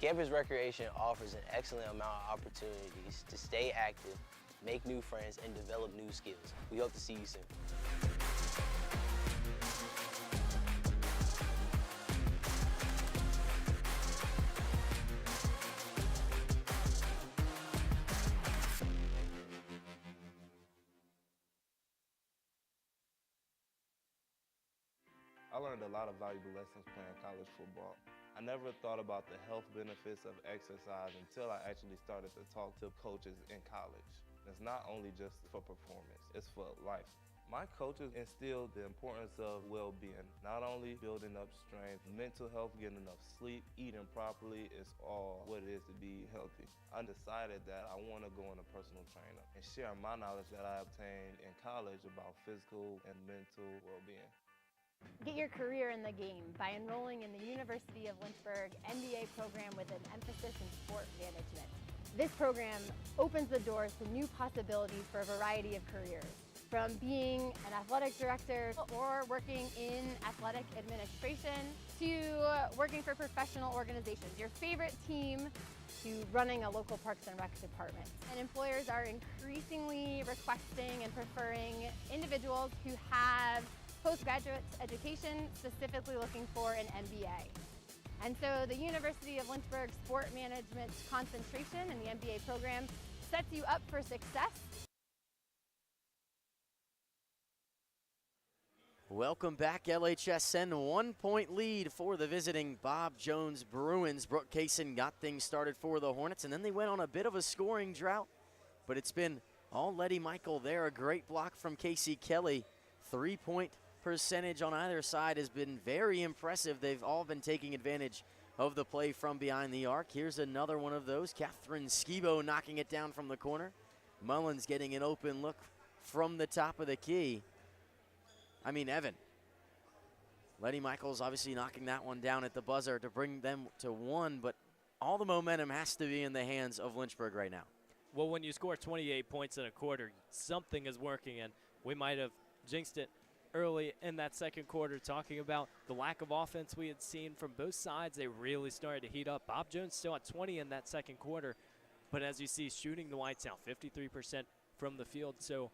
Campus Recreation offers an excellent amount of opportunities to stay active, make new friends, and develop new skills. We hope to see you soon. I learned a lot of valuable lessons playing college football. I never thought about the health benefits of exercise until I actually started to talk to coaches in college. It's not only just for performance, it's for life. My coaches instilled the importance of well-being, not only building up strength, mental health, getting enough sleep, eating properly is all what it is to be healthy. I decided that I want to go on a personal trainer and share my knowledge that I obtained in college about physical and mental well-being. Get your career in the game by enrolling in the University of Lynchburg MBA program with an emphasis in sport management. This program opens the doors to new possibilities for a variety of careers, from being an athletic director or working in athletic administration to working for professional organizations, your favorite team, to running a local Parks and Rec department. And employers are increasingly requesting and preferring individuals who have postgraduate education, specifically looking for an MBA. And so the University of Lynchburg Sport Management concentration in the MBA program sets you up for success. Welcome back, LHSN. 1-point lead for the visiting Bob Jones Bruins. Brooke Kaysen got things started for the Hornets, and then they went on a bit of a scoring drought, but it's been all Letty Michael there. A great block from Casey Kelly. 3-point percentage on either side has been very impressive. They've all been taking advantage of the play from behind the arc. Here's another one of those. Catherine Skibo knocking it down from the corner. Mullins getting an open look from the top of the key. I mean, Evan, Letty Michaels obviously knocking that one down at the buzzer to bring them to one, but all the momentum has to be in the hands of Lynchburg right now. Well, when you score 28 points in a quarter, something is working, and we might have jinxed it early in that second quarter, talking about the lack of offense we had seen from both sides. They really started to heat up. Bob Jones still at 20 in that second quarter, but as you see, shooting the lights out, 53% from the field. So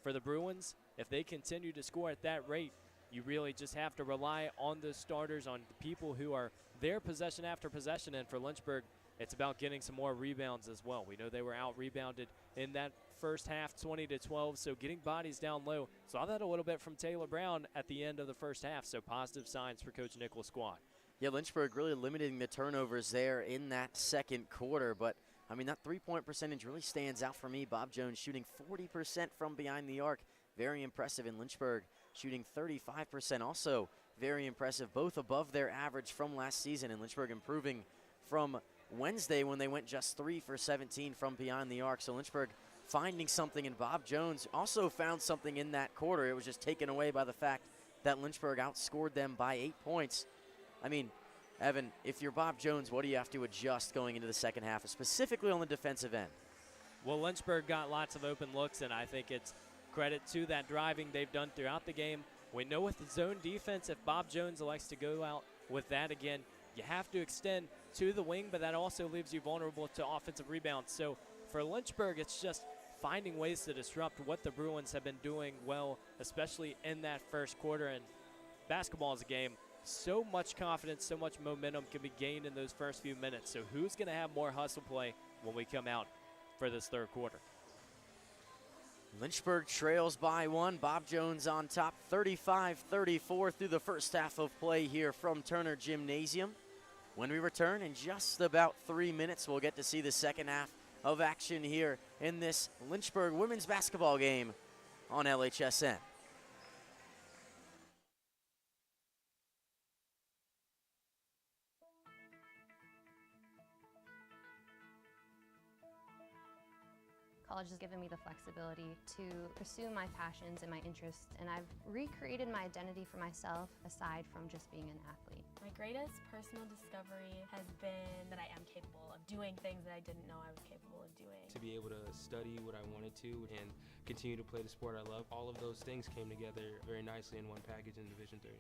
for the Bruins, if they continue to score at that rate, you really just have to rely on the starters, on the people who are there possession after possession. And for Lynchburg, it's about getting some more rebounds as well. We know they were out-rebounded in that first half, 20-12, so getting bodies down low. Saw that a little bit from Taylor Brown at the end of the first half, so positive signs for Coach Nichols' squad. Yeah, Lynchburg really limiting the turnovers there in that second quarter, but I mean, that three-point percentage really stands out for me. Bob Jones shooting 40% from behind the arc. Very impressive. In Lynchburg shooting 35%, also very impressive, both above their average from last season. And Lynchburg improving from Wednesday when they went just 3 for 17 from behind the arc. So Lynchburg finding something, and Bob Jones also found something in that quarter. It was just taken away by the fact that Lynchburg outscored them by 8 points. I mean, Evan, if you're Bob Jones, what do you have to adjust going into the second half, specifically on the defensive end? Well, Lynchburg got lots of open looks, and I think it's credit to that driving they've done throughout the game. We know with the zone defense, if Bob Jones likes to go out with that again, you have to extend to the wing, but that also leaves you vulnerable to offensive rebounds. So for Lynchburg, it's just finding ways to disrupt what the Bruins have been doing well, especially in that first quarter. And basketball is a game. So much confidence, so much momentum can be gained in those first few minutes. So who's going to have more hustle play when we come out for this third quarter? Lynchburg trails by 1. Bob Jones on top, 35-34 through the first half of play here from Turner Gymnasium. When we return in just about 3 minutes, we'll get to see the second half of action here in this Lynchburg women's basketball game on LHSN. College has given me the flexibility to pursue my passions and my interests, and I've recreated my identity for myself aside from just being an athlete. My greatest personal discovery has been that I am capable of doing things that I didn't know I was capable of doing. To be able to study what I wanted to and continue to play the sport I love, all of those things came together very nicely in one package in Division III.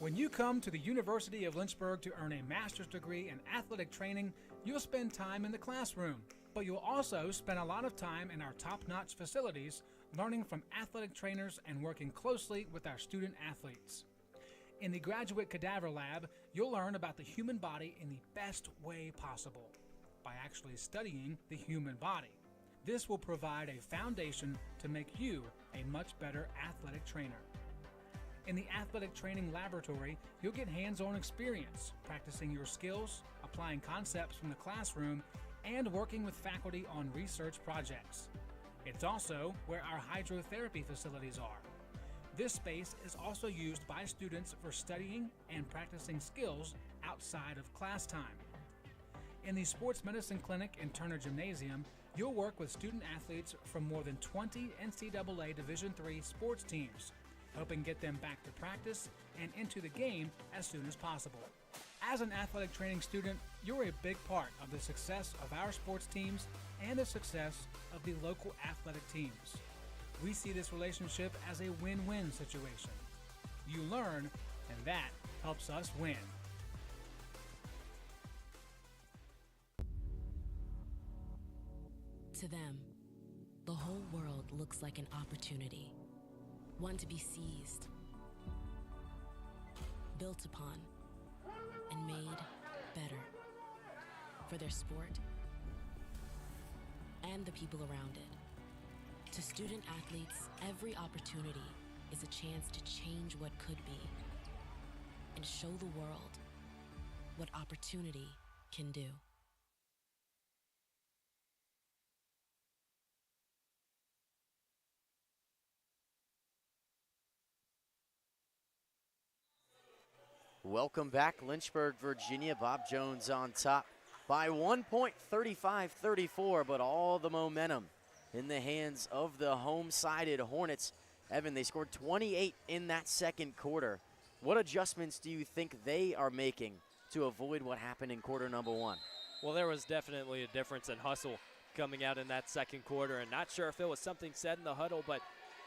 When you come to the University of Lynchburg to earn a master's degree in athletic training, you'll spend time in the classroom, but you'll also spend a lot of time in our top-notch facilities learning from athletic trainers and working closely with our student athletes. In the Graduate Cadaver Lab, you'll learn about the human body in the best way possible, by actually studying the human body. This will provide a foundation to make you a much better athletic trainer. In the athletic training laboratory, you'll get hands-on experience, practicing your skills, applying concepts from the classroom, and working with faculty on research projects. It's also where our hydrotherapy facilities are. This space is also used by students for studying and practicing skills outside of class time. In the Sports Medicine Clinic and Turner Gymnasium, you'll work with student athletes from more than 20 NCAA Division III sports teams, helping get them back to practice and into the game as soon as possible. As an athletic training student, you're a big part of the success of our sports teams and the success of the local athletic teams. We see this relationship as a win-win situation. You learn, and that helps us win. To them, the whole world looks like an opportunity, one to be seized, built upon, and made better for their sport and the people around it. To student athletes, every opportunity is a chance to change what could be and show the world what opportunity can do. Welcome back, Lynchburg, Virginia. Bob Jones on top by 1 point, 35-34, but all the momentum in the hands of the home-sided Hornets. Evan, they scored 28 in that second quarter. What adjustments do you think they are making to avoid what happened in quarter number one? Well, there was definitely a difference in hustle coming out in that second quarter, and not sure if it was something said in the huddle, but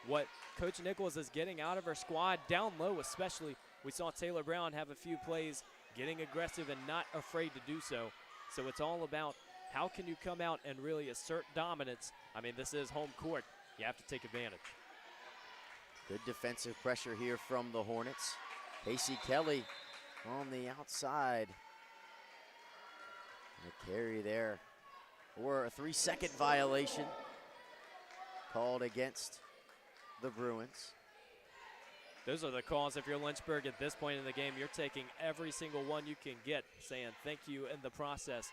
what Coach Nichols is getting out of her squad, down low especially. We saw Taylor Brown have a few plays getting aggressive and not afraid to do so. So it's all about how can you come out and really assert dominance. I mean, this is home court. You have to take advantage. Good defensive pressure here from the Hornets. Casey Kelly on the outside. And a carry there for a 3-second violation called against the Bruins. Those are the calls. If you're Lynchburg at this point in the game, you're taking every single one you can get, saying thank you in the process.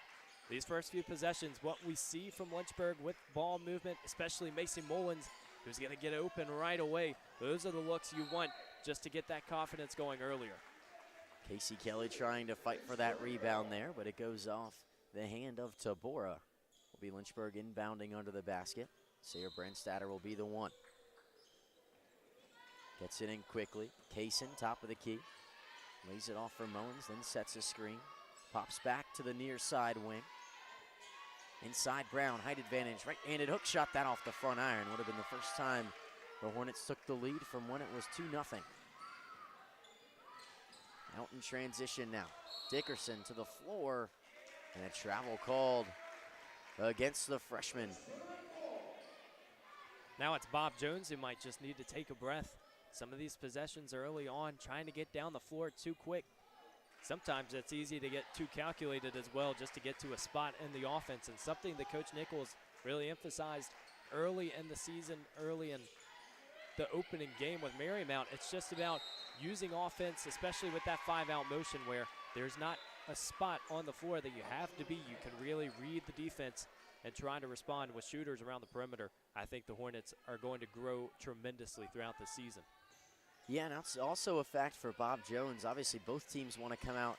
These first few possessions, what we see from Lynchburg with ball movement, especially Mason Mullins, who's going to get open right away. Those are the looks you want just to get that confidence going earlier. Casey Kelly trying to fight for that rebound there, but it goes off the hand of Tabora. Will be Lynchburg inbounding under the basket. Sayre Brandstatter will be the one. Gets it in quickly. Kaysen, top of the key. Lays it off for Mullins, then sets a screen. Pops back to the near side wing. Inside Brown, height advantage, right-handed hook shot, that off the front iron. Would have been the first time the Hornets took the lead from when it was 2-0. Out in transition now. Dickerson to the floor, and a travel called against the freshman. Now it's Bob Jones who might just need to take a breath. Some of these possessions early on, trying to get down the floor too quick. Sometimes it's easy to get too calculated as well, just to get to a spot in the offense, and something that Coach Nichols really emphasized early in the season, early in the opening game with Marymount. It's just about using offense, especially with that 5-out motion where there's not a spot on the floor that you have to be. You can really read the defense and try to respond with shooters around the perimeter. I think the Hornets are going to grow tremendously throughout the season. Yeah, and that's also a fact for Bob Jones. Obviously, both teams want to come out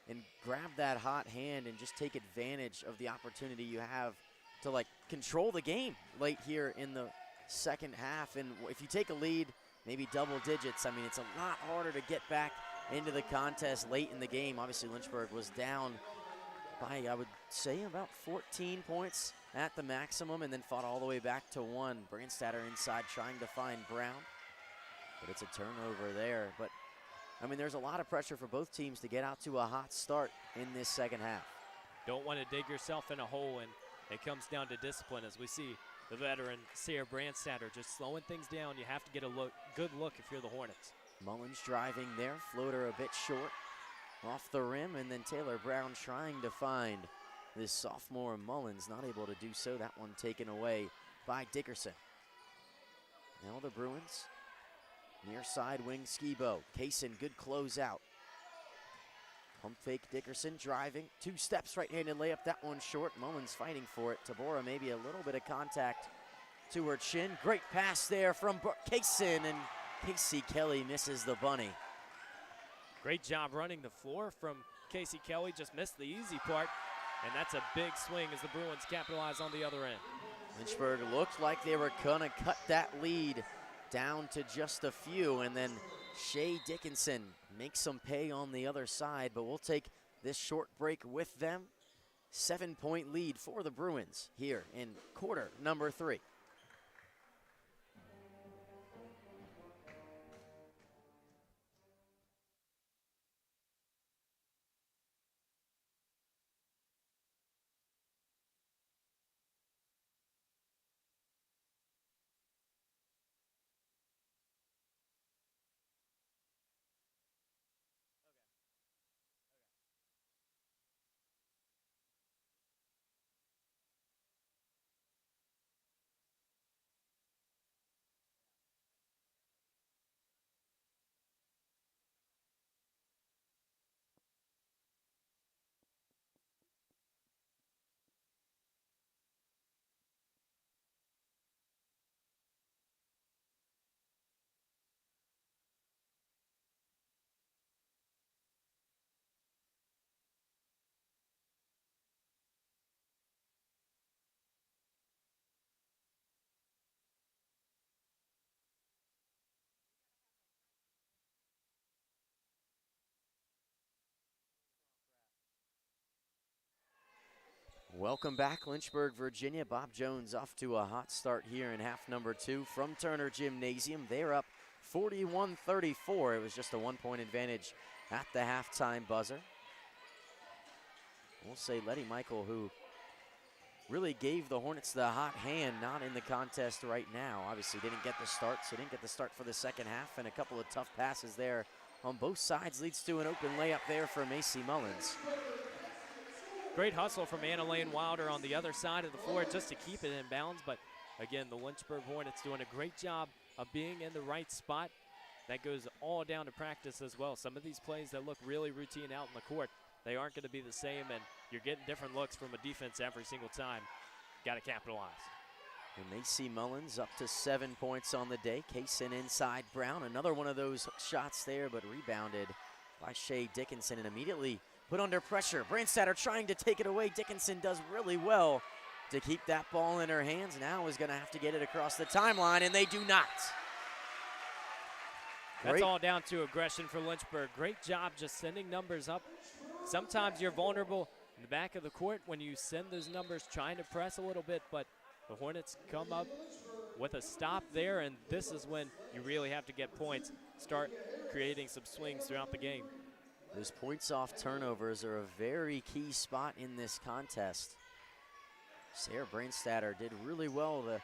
and grab that hot hand and just take advantage of the opportunity you have to, like, control the game late here in the second half. And if you take a lead, maybe double digits, I mean, it's a lot harder to get back into the contest late in the game. Obviously, Lynchburg was down by, I would say, about 14 points at the maximum, and then fought all the way back to 1. Brandstatter inside trying to find Brown. But it's a turnover there. But, I mean, there's a lot of pressure for both teams to get out to a hot start in this second half. Don't want to dig yourself in a hole, and it comes down to discipline as we see the veteran Sayre Brandstatter just slowing things down. You have to get a good look if you're the Hornets. Mullins driving there, floater a bit short off the rim, and then Taylor Brown trying to find this sophomore Mullins, not able to do so. That one taken away by Dickerson. Now the Bruins. Near side wing, Skibo. Kaysen, good closeout. Pump fake, Dickerson driving. 2 steps, right-handed layup, that one short. Mullins fighting for it. Tabora maybe a little bit of contact to her chin. Great pass there from Kaysen, and Casey Kelly misses the bunny. Great job running the floor from Casey Kelly, just missed the easy part, and that's a big swing as the Bruins capitalize on the other end. Lynchburg looked like they were gonna cut that lead down to just a few, and then Shea Dickinson makes some pay on the other side, but we'll take this short break with them. 7-point lead for the Bruins here in quarter number 3. Welcome back, Lynchburg, Virginia. Bob Jones off to a hot start here in half number 2 from Turner Gymnasium. They're up 41-34. It was just a 1-point advantage at the halftime buzzer. We'll say Letty Michael, who really gave the Hornets the hot hand, not in the contest right now. Obviously didn't get the start, so didn't get the start for the second half, and a couple of tough passes there on both sides leads to an open layup there for Macy Mullins. Great hustle from Anna Lane Wilder on the other side of the floor just to keep it in bounds. But again, the Lynchburg Hornets doing a great job of being in the right spot. That goes all down to practice as well. Some of these plays that look really routine out in the court, they aren't going to be the same, and you're getting different looks from a defense every single time. Got to capitalize. And Macy Mullins up to 7 points on the day. Kaysen inside Brown. Another one of those shots there, but rebounded by Shea Dickinson and immediately put under pressure. Brandstatter trying to take it away. Dickinson does really well to keep that ball in her hands. Now is going to have to get it across the timeline, and they do not. That's all down to aggression for Lynchburg. Great job just sending numbers up. Sometimes you're vulnerable in the back of the court when you send those numbers trying to press a little bit, but the Hornets come up with a stop there, and this is when you really have to get points, start creating some swings throughout the game. Those points off turnovers are a very key spot in this contest. Sarah Brandstatter did really well to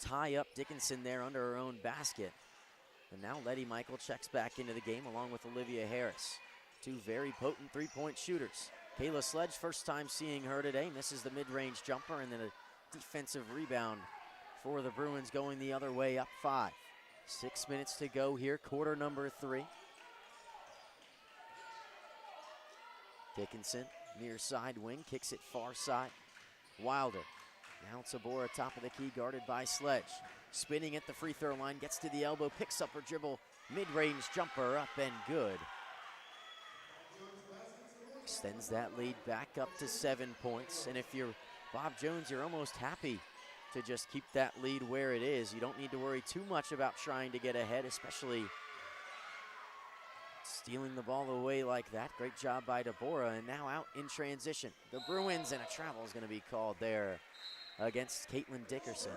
tie up Dickinson there under her own basket. And now Letty Michael checks back into the game along with Olivia Harris. Two very potent three-point shooters. Kayla Sledge, first time seeing her today, misses the mid-range jumper, and then a defensive rebound for the Bruins going the other way, up 5. 6 minutes to go here, quarter number 3. Dickinson, near side wing, kicks it far side. Wilder, now Tabora top of the key, guarded by Sledge. Spinning at the free throw line, gets to the elbow, picks up her dribble, mid-range jumper, up and good. Extends that lead back up to 7 points, and if you're Bob Jones, you're almost happy to just keep that lead where it is. You don't need to worry too much about trying to get ahead, especially stealing the ball away like that. Great job by Deborah, and now out in transition. The Bruins, and a travel is going to be called there against Caitlin Dickerson.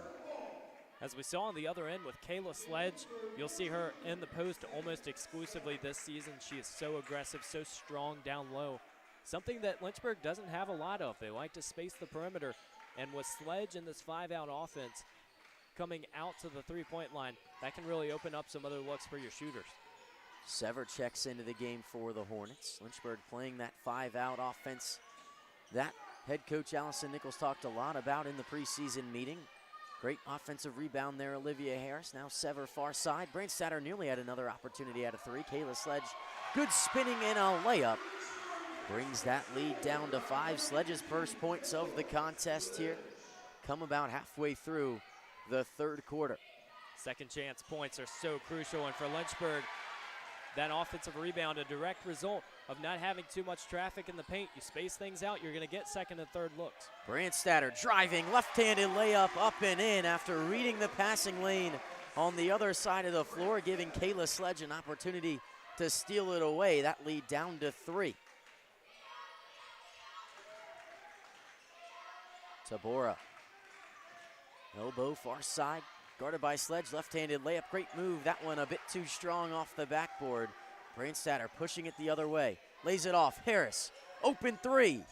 As we saw on the other end with Kayla Sledge, you'll see her in the post almost exclusively this season. She is so aggressive, so strong down low. Something that Lynchburg doesn't have a lot of. They like to space the perimeter, and with Sledge in this 5-out offense coming out to the three-point line, that can really open up some other looks for your shooters. Sever checks into the game for the Hornets. Lynchburg playing that 5-out offense that head coach Allison Nichols talked a lot about in the preseason meeting. Great offensive rebound there, Olivia Harris. Now Sever far side. Brandstatter nearly had another opportunity at a 3. Kayla Sledge, good spinning and a layup. Brings that lead down to 5. Sledge's first points of the contest here come about halfway through the third quarter. Second chance points are so crucial, and for Lynchburg, that offensive rebound, a direct result of not having too much traffic in the paint. You space things out, you're going to get second and third looks. Brandstatter driving, left-handed layup up and in after reading the passing lane on the other side of the floor, giving Kayla Sledge an opportunity to steal it away. That lead down to 3. Tabora. Elbow far side, guarded by Sledge, left-handed layup, great move. That one a bit too strong off the backboard. Brandstatter pushing it the other way, lays it off. Harris, open 3.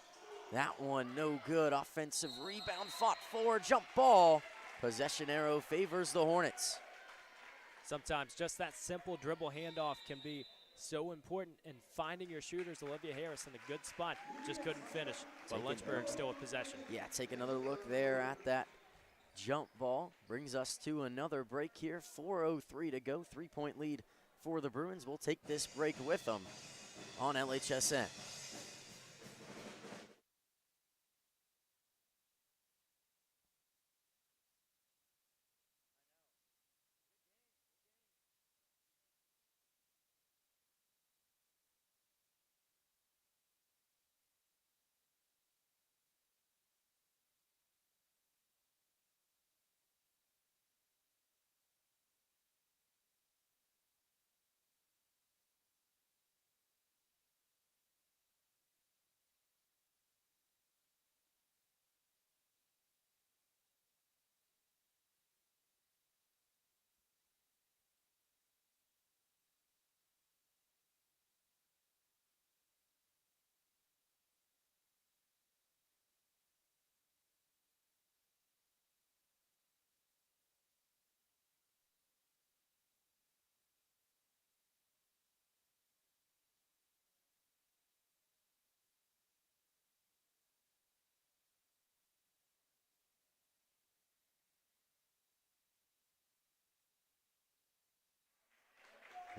That one no good. Offensive rebound, fought for, jump ball. Possession arrow favors the Hornets. Sometimes just that simple dribble handoff can be so important in finding your shooters. Olivia Harris in a good spot, just couldn't finish, but Lynchburg still with possession. Yeah, take another look there at that jump ball. Brings us to another break here. 4:03 to go, 3-point lead for the Bruins. We'll take this break with them on LHSN.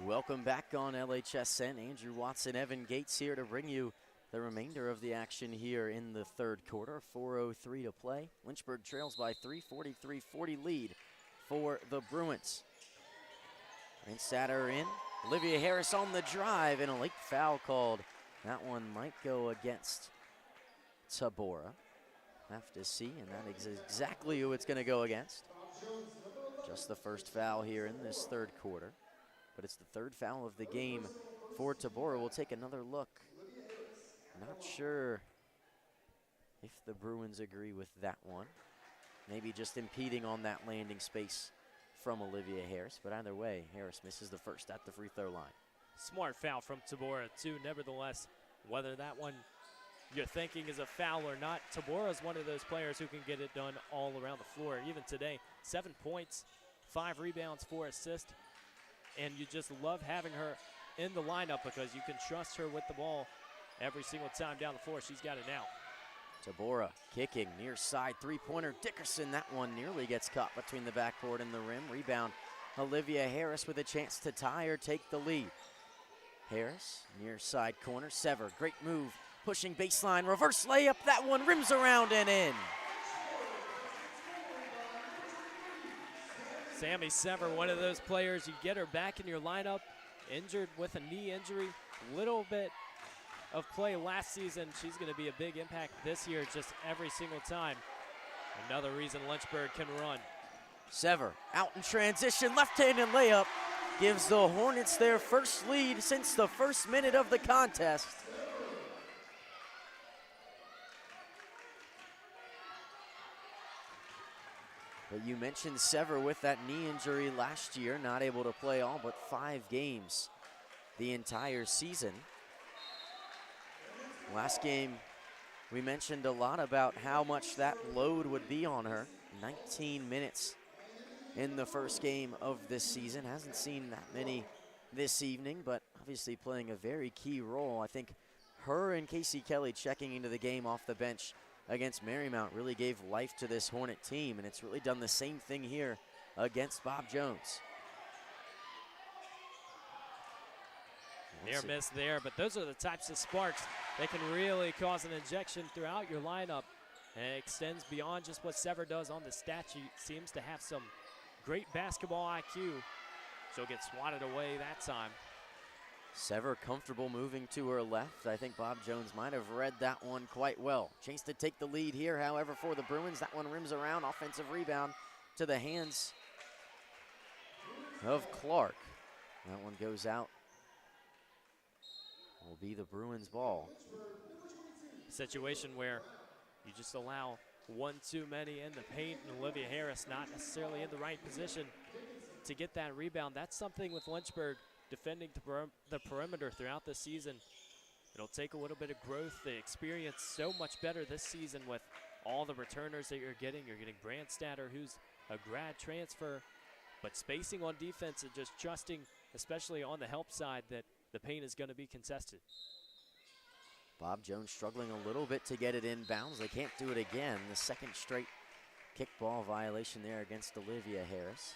Welcome back on LHSN. Andrew Watson, Evan Gates here to bring you the remainder of the action here in the third quarter. 4:03 to play. Lynchburg trails by 3, 43-40 lead for the Bruins. Brandstatter in. Olivia Harris on the drive, and a late foul called. That one might go against Tabora. Have to see, and that is exactly who it's going to go against. Just the first foul here in this third quarter. But it's the third foul of the game for Tabora. We'll take another look. Not sure if the Bruins agree with that one. Maybe just impeding on that landing space from Olivia Harris. But either way, Harris misses the first at the free throw line. Smart foul from Tabora, too. Nevertheless, whether that one you're thinking is a foul or not, Tabora is one of those players who can get it done all around the floor. Even today, 7 points, 5 rebounds, 4 assists. And you just love having her in the lineup because you can trust her with the ball every single time down the floor. She's got it now. Tabora kicking near side three-pointer. Dickerson, that one nearly gets caught between the backboard and the rim. Rebound, Olivia Harris with a chance to tie or take the lead. Harris, near side corner. Sever, great move. Pushing baseline, reverse layup. That one rims around and in. Sammy Sever, one of those players, you get her back in your lineup, injured with a knee injury, little bit of play last season. She's going to be a big impact this year just every single time. Another reason Lynchburg can run. Sever out in transition, left-handed layup, gives the Hornets their first lead since the first minute of the contest. But you mentioned Sever with that knee injury last year, not able to play all but 5 games the entire season. Last game, we mentioned a lot about how much that load would be on her. 19 minutes in the first game of this season. Hasn't seen that many this evening, but obviously playing a very key role. I think her and Casey Kelly checking into the game off the bench against Marymount really gave life to this Hornet team, and it's really done the same thing here against Bob Jones. Near miss there, but those are the types of sparks that can really cause an injection throughout your lineup, and it extends beyond just what Sever does on the stat sheet. Seems to have some great basketball IQ. She'll get swatted away that time. Sever comfortable moving to her left. I think Bob Jones might have read that one quite well. Chance to take the lead here, however, for the Bruins. That one rims around. Offensive rebound to the hands of Clark. That one goes out. Will be the Bruins ball. Situation where you just allow one too many in the paint, and Olivia Harris not necessarily in the right position to get that rebound. That's something with Lynchburg defending the perimeter throughout the season. It'll take a little bit of growth. They experience so much better this season with all the returners that you're getting. You're getting Brandstatter, who's a grad transfer, but spacing on defense and just trusting, especially on the help side, that the paint is going to be contested. Bob Jones struggling a little bit to get it inbounds. They can't do it again. The second straight kickball violation there against Olivia Harris.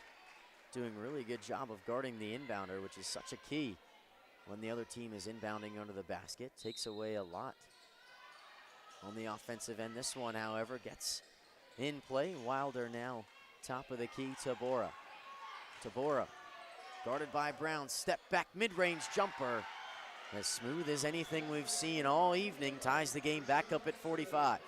Doing a really good job of guarding the inbounder, which is such a key when the other team is inbounding under the basket. Takes away a lot on the offensive end. This one, however, gets in play. Wilder now top of the key. Tabora guarded by Brown. Step back mid-range jumper. As smooth as anything we've seen all evening. Ties the game back up at 45.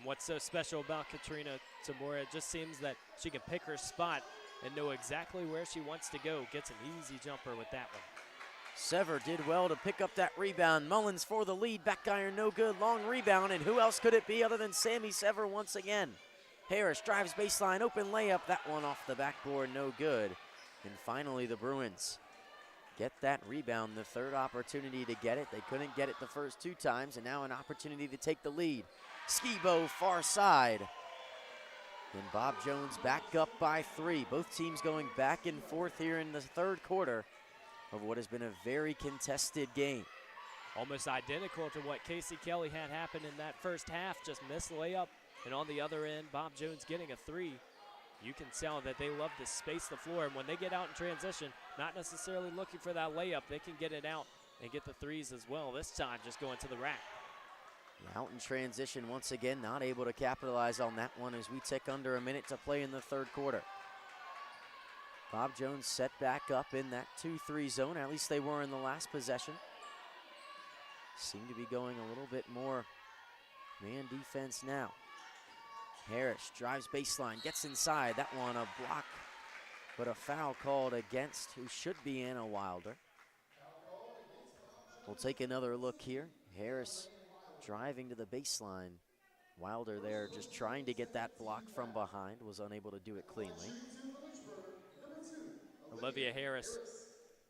What's so special about Katrina Tabora? It just seems that she can pick her spot and know exactly where she wants to go. Gets an easy jumper with that one. Sever did well to pick up that rebound. Mullins for the lead. Back iron no good. Long rebound. And who else could it be other than Sammy Sever once again? Harris drives baseline. Open layup. That one off the backboard. No good. And finally the Bruins get that rebound. The third opportunity to get it. They couldn't get it the first two times. And now an opportunity to take the lead. Skibo far side. And Bob Jones back up by 3. Both teams going back and forth here in the third quarter of what has been a very contested game. Almost identical to what Casey Kelly had happen in that first half. Just missed layup. And on the other end, Bob Jones getting a 3. You can tell that they love to space the floor. And when they get out in transition, not necessarily looking for that layup, they can get it out and get the 3s as well. This time just going to the rack. Out in transition once again, not able to capitalize on that one as we tick under a minute to play in the third quarter. Bob Jones set back up in that 2-3 zone. At least they were in the last possession. Seem to be going a little bit more man defense now. Harris drives baseline, gets inside. That one a block, but a foul called against who should be Anna Wilder. We'll take another look here. Harris driving to the baseline. Wilder there just trying to get that block from behind, was unable to do it cleanly. Olivia Harris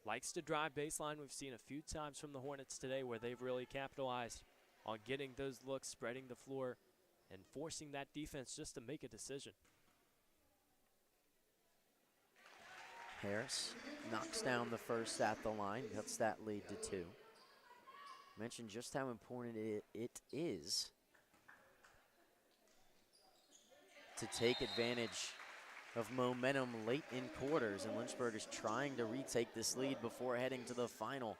likes to drive baseline. We've seen a few times from the Hornets today where they've really capitalized on getting those looks, spreading the floor, and forcing that defense just to make a decision. Harris knocks down the first at the line, cuts that lead to 2. Mentioned just how important it is to take advantage of momentum late in quarters, and Lynchburg is trying to retake this lead before heading to the final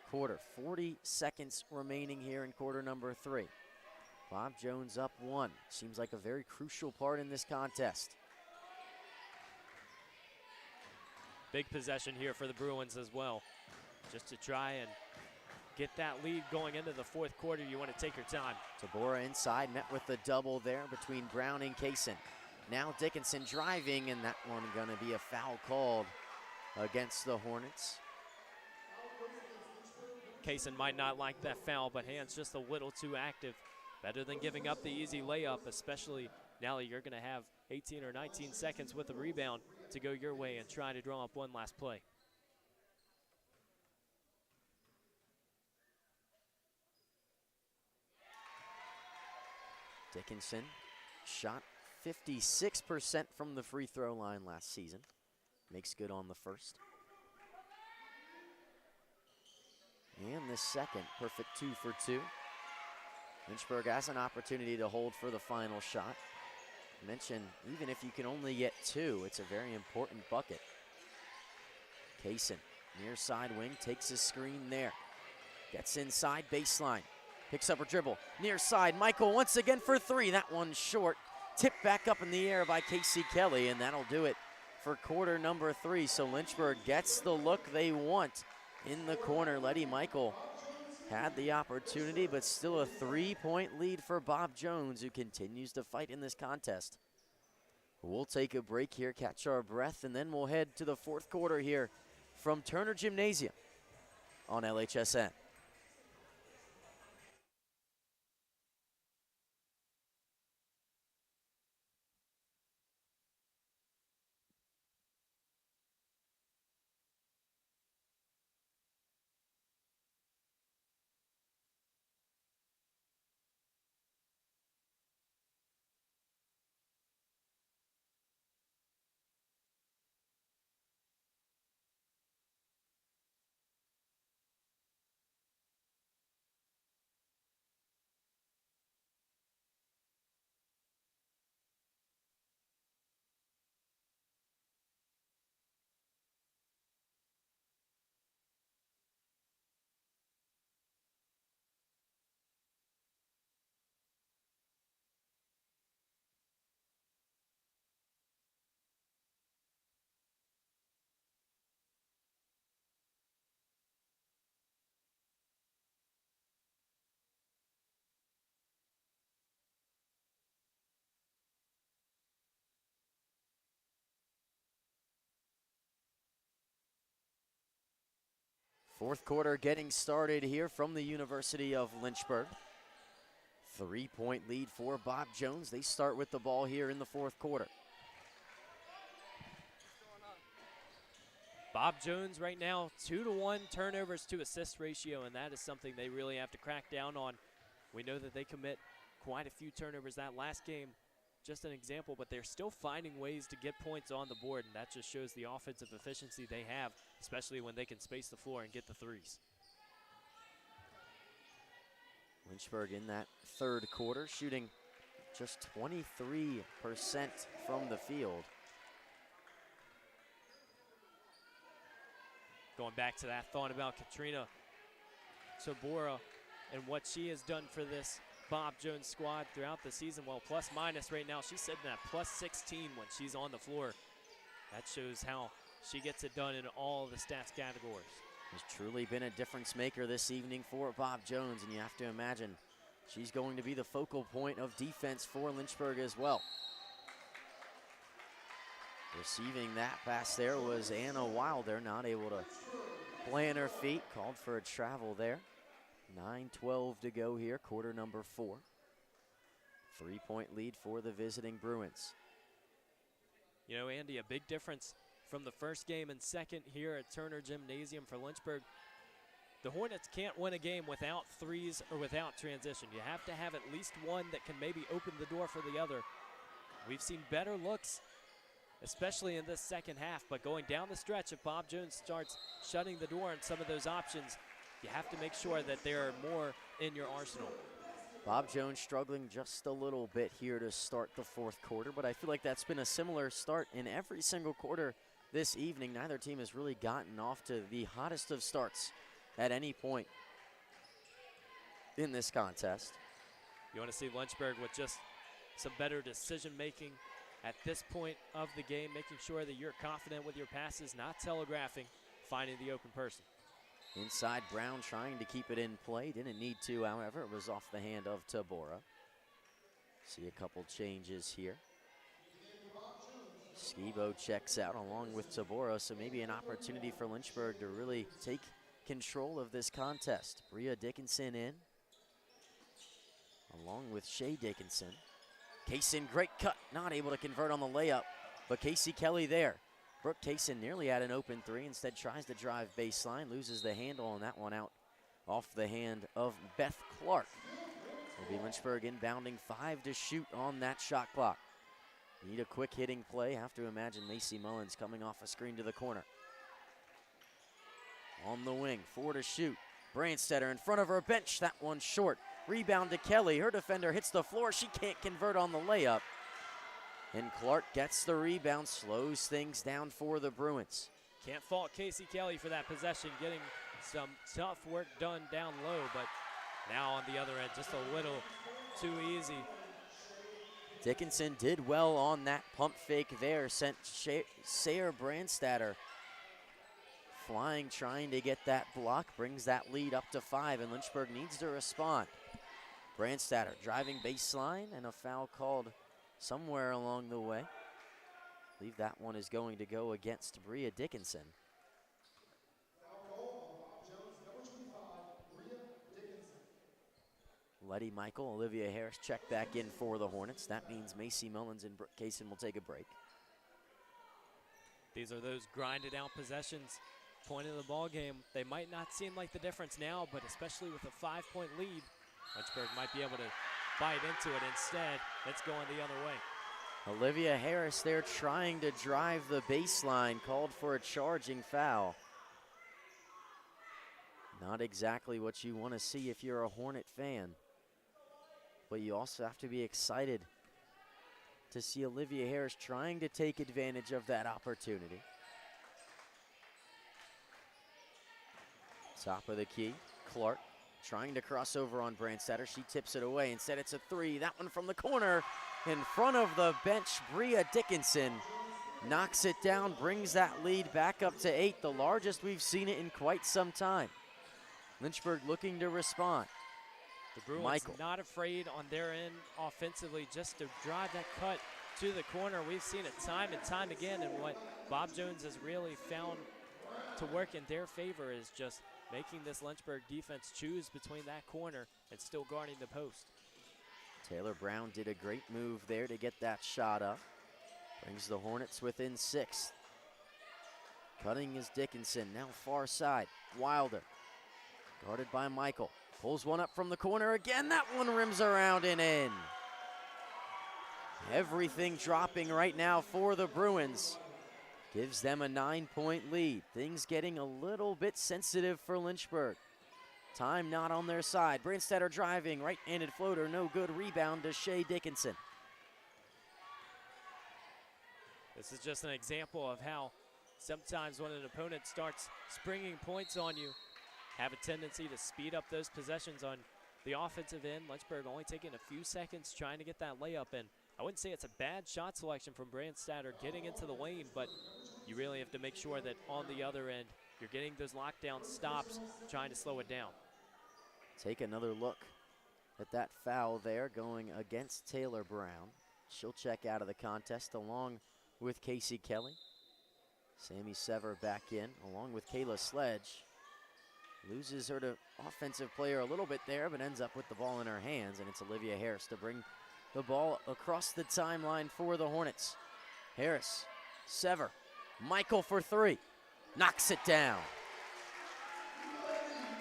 quarter. 40 seconds remaining here in quarter number 3. Bob Jones up 1. Seems like a very crucial part in this contest. Big possession here for the Bruins as well. Just to try and get that lead going into the fourth quarter, you want to take your time. Tabora inside, met with the double there between Brown and Kaysen. Now Dickinson driving, and that one going to be a foul called against the Hornets. Kaysen might not like that foul, but hands just a little too active. Better than giving up the easy layup, especially now that you're going to have 18 or 19 seconds with a rebound to go your way and try to draw up one last play. Dickinson shot 56% from the free throw line last season. Makes good on the first. And the second, perfect 2 for 2. Lynchburg has an opportunity to hold for the final shot. Mention, even if you can only get 2, it's a very important bucket. Kaysen, near side wing, takes a screen there. Gets inside baseline. Picks up her dribble. Near side, Michael once again for 3. That one's short. Tipped back up in the air by Casey Kelly, and that'll do it for quarter number 3. So Lynchburg gets the look they want in the corner. Letty Michael had the opportunity, but still a 3-point lead for Bob Jones, who continues to fight in this contest. We'll take a break here, catch our breath, and then we'll head to the 4th quarter here from Turner Gymnasium on LHSN. Fourth quarter getting started here from the University of Lynchburg. 3-point lead for Bob Jones. They start with the ball here in the 4th quarter. Bob Jones right now, 2-to-1 turnovers to assist ratio, and that is something they really have to crack down on. We know that they commit quite a few turnovers. That last game, just an example, but they're still finding ways to get points on the board, and that just shows the offensive efficiency they have, especially when they can space the floor and get the threes. Lynchburg in that 3rd quarter shooting just 23% from the field. Going back to that thought about Katrina Tabora and what she has done for this Bob Jones squad throughout the season. Well, plus minus right now, she's sitting at plus 16 when she's on the floor. That shows how she gets it done in all the stats categories. Has truly been a difference maker this evening for Bob Jones, and you have to imagine she's going to be the focal point of defense for Lynchburg as well. Receiving that pass there was Anna Wilder, not able to plant her feet, called for a travel there. 9:12 to go here, quarter number 4. 3-point lead for the visiting Bruins. You know, Andy, a big difference from the first game and second here at Turner Gymnasium for Lynchburg. The Hornets can't win a game without threes or without transition. You have to have at least one that can maybe open the door for the other. We've seen better looks, especially in this second half, but going down the stretch, if Bob Jones starts shutting the door on some of those options, you have to make sure that there are more in your arsenal. Bob Jones struggling just a little bit here to start the 4th quarter, but I feel like that's been a similar start in every single quarter this evening. Neither team has really gotten off to the hottest of starts at any point in this contest. You want to see Lynchburg with just some better decision making at this point of the game, making sure that you're confident with your passes, not telegraphing, finding the open person. Inside, Brown trying to keep it in play. Didn't need to, however. It was off the hand of Tabora. See a couple changes here. Skibo checks out along with Tabora, so maybe an opportunity for Lynchburg to really take control of this contest. Bria Dickinson in, along with Shea Dickinson. Kaysen, great cut, not able to convert on the layup, but Casey Kelly there. Brooke Kaysen nearly had an open 3, instead tries to drive baseline, loses the handle on that one out off the hand of Beth Clark. Will be Lynchburg inbounding, 5 to shoot on that shot clock. Need a quick hitting play, have to imagine Macy Mullins coming off a screen to the corner. On the wing, 4 to shoot. Branstetter in front of her bench, that one short. Rebound to Kelly, her defender hits the floor, she can't convert on the layup. And Clark gets the rebound, slows things down for the Bruins. Can't fault Casey Kelly for that possession, getting some tough work done down low, but now on the other end, just a little too easy. Dickinson did well on that pump fake there, sent Sayre Brandstatter flying, trying to get that block, brings that lead up to 5, and Lynchburg needs to respond. Brandstatter driving baseline, and a foul called somewhere along the way. I believe that one is going to go against Bria Dickinson. Letty Michael, Olivia Harris check back in for the Hornets. That means Macy Mullins and Brooke Kaysen will take a break. These are those grinded out possessions. Point of the ball game. They might not seem like the difference now, but especially with a 5-point lead, Lynchburg might be able to bite into it. Instead, it's going the other way. Olivia Harris there trying to drive the baseline, called for a charging foul. Not exactly what you want to see if you're a Hornet fan. But you also have to be excited to see Olivia Harris trying to take advantage of that opportunity. Top of the key, Clark trying to cross over on Brandstatter. She tips it away. Instead, it's a 3. That one from the corner in front of the bench. Bria Dickinson knocks it down, brings that lead back up to 8, the largest we've seen it in quite some time. Lynchburg looking to respond. The Bruins Michael. not afraid on their end offensively just to drive that cut to the corner. We've seen it time and time again, and what Bob Jones has really found to work in their favor is just making this Lynchburg defense choose between that corner and still guarding the post. Taylor Brown did a great move there to get that shot up. Brings the Hornets within 6. Cutting is Dickinson, now far side. Wilder, guarded by Michael. Pulls one up from the corner again. That one rims around and in. Everything dropping right now for the Bruins. Gives them a 9-point lead. Things getting a little bit sensitive for Lynchburg. Time not on their side. Brandstatter driving, right-handed floater, no good. Rebound to Shea Dickinson. This is just an example of how sometimes when an opponent starts springing points on you, have a tendency to speed up those possessions on the offensive end. Lynchburg only taking a few seconds trying to get that layup in. I wouldn't say it's a bad shot selection from Brandstatter getting into the lane, but you really have to make sure that on the other end, you're getting those lockdown stops, trying to slow it down. Take another look at that foul there going against Taylor Brown. She'll check out of the contest along with Casey Kelly. Sammy Sever back in along with Kayla Sledge. Loses her to offensive player a little bit there, but ends up with the ball in her hands, and it's Olivia Harris to bring the ball across the timeline for the Hornets. Harris, Sever, Michael for 3, knocks it down.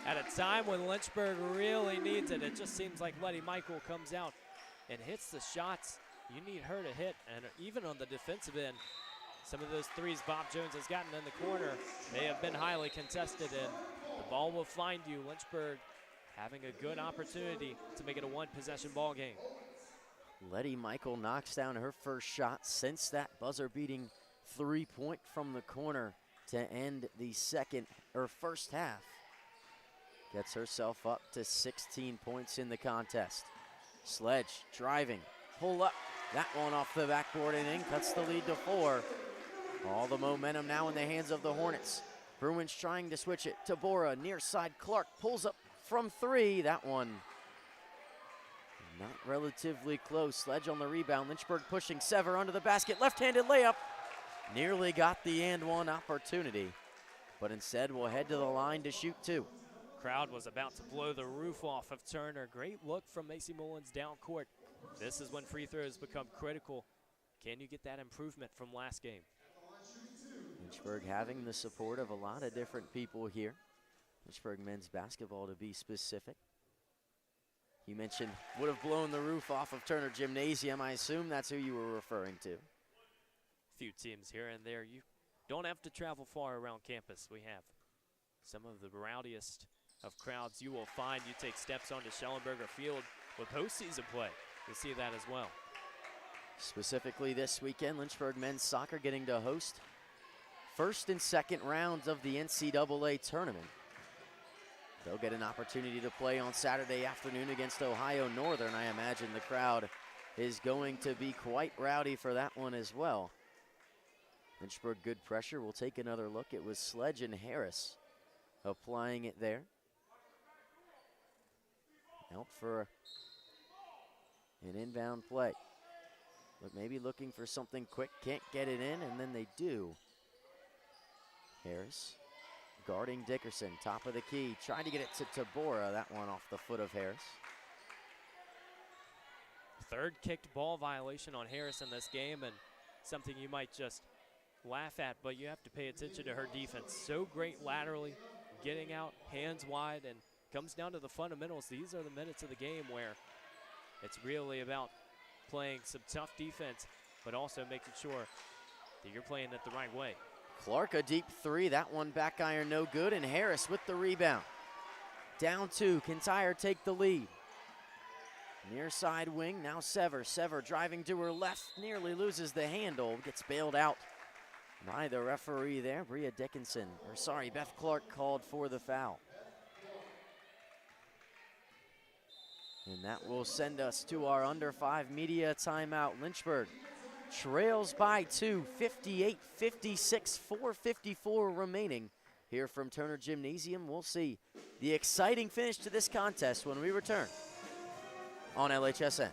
At a time when Lynchburg really needs it, it just seems like Letty Michael comes out and hits the shots you need her to hit, and even on the defensive end, some of those threes Bob Jones has gotten in the corner, they have been highly contested, and the ball will find you. Lynchburg having a good opportunity to make it a one-possession ball game. Letty Michael knocks down her first shot since that buzzer-beating 3-point from the corner to end the first half. Gets herself up to 16 points in the contest. Sledge driving, pull up. That one off the backboard and in, cuts the lead to 4. All the momentum now in the hands of the Hornets. Bruins trying to switch it. Tabora near side. Clark pulls up from 3. That one not relatively close. Sledge on the rebound. Lynchburg pushing. Sever under the basket. Left-handed layup. Nearly got the and one opportunity, but instead will head to the line to shoot 2. Crowd was about to blow the roof off of Turner. Great look from Macy Mullins down court. This is when free throws become critical. Can you get that improvement from last game? Lynchburg having the support of a lot of different people here. Lynchburg men's basketball, to be specific. You mentioned would have blown the roof off of Turner Gymnasium. I assume that's who you were referring to. Few teams here and there. You don't have to travel far around campus. We have some of the rowdiest of crowds you will find. You take steps onto Schellenberger Field with postseason play. You'll see that as well. Specifically this weekend, Lynchburg men's soccer getting to host first and second rounds of the NCAA tournament. They'll get an opportunity to play on Saturday afternoon against Ohio Northern. I imagine the crowd is going to be quite rowdy for that one as well. Lynchburg, good pressure. We'll take another look. It was Sledge and Harris applying it there. Out for an inbound play. But maybe looking for something quick. Can't get it in, and then they do. Harris guarding Dickerson. Top of the key. Tried to get it to Tabora. That one off the foot of Harris. Third kicked ball violation on Harris in this game, and something you might just laugh at, but you have to pay attention to her defense. So great laterally, getting out, hands wide, and comes down to the fundamentals. These are the minutes of the game where it's really about playing some tough defense, but also making sure that you're playing it the right way. Clark, a deep three. That one back iron, no good, and Harris with the rebound. Down 2, can Tyre take the lead? Near side wing, now Sever. Sever driving to her left, nearly loses the handle, gets bailed out by the referee there. Beth Clark called for the foul. And that will send us to our under 5 media timeout. Lynchburg trails by 2, 58-56, 4:54 remaining here from Turner Gymnasium. We'll see the exciting finish to this contest when we return on LHSN.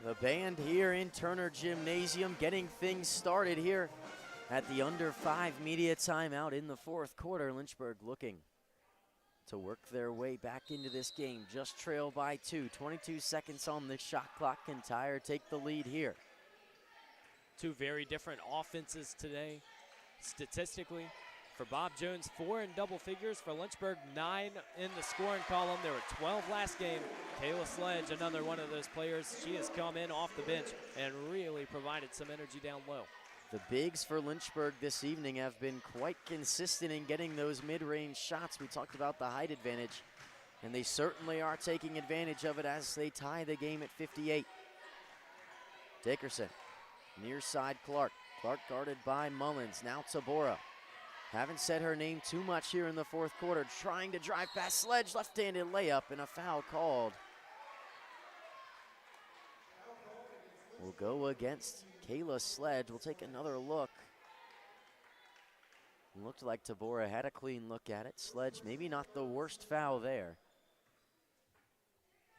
The band here in Turner Gymnasium getting things started here at the under 5 media timeout in the fourth quarter. Lynchburg looking to work their way back into this game. Just trail by 2, 22 seconds on the shot clock. Can Tyre take the lead here? Two very different offenses today. Statistically, for Bob Jones, 4 in double figures. For Lynchburg, 9 in the scoring column. There were 12 last game. Kayla Sledge, another one of those players. She has come in off the bench and really provided some energy down low. The bigs for Lynchburg this evening have been quite consistent in getting those mid-range shots. We talked about the height advantage, and they certainly are taking advantage of it as they tie the game at 58. Dickerson, near side Clark. Clark guarded by Mullins, now Tabora. Haven't said her name too much here in the fourth quarter. Trying to drive past Sledge, left-handed layup, and a foul called. Will go against Kayla Sledge. We'll take another look. It looked like Tabora had a clean look at it. Sledge, maybe not the worst foul there.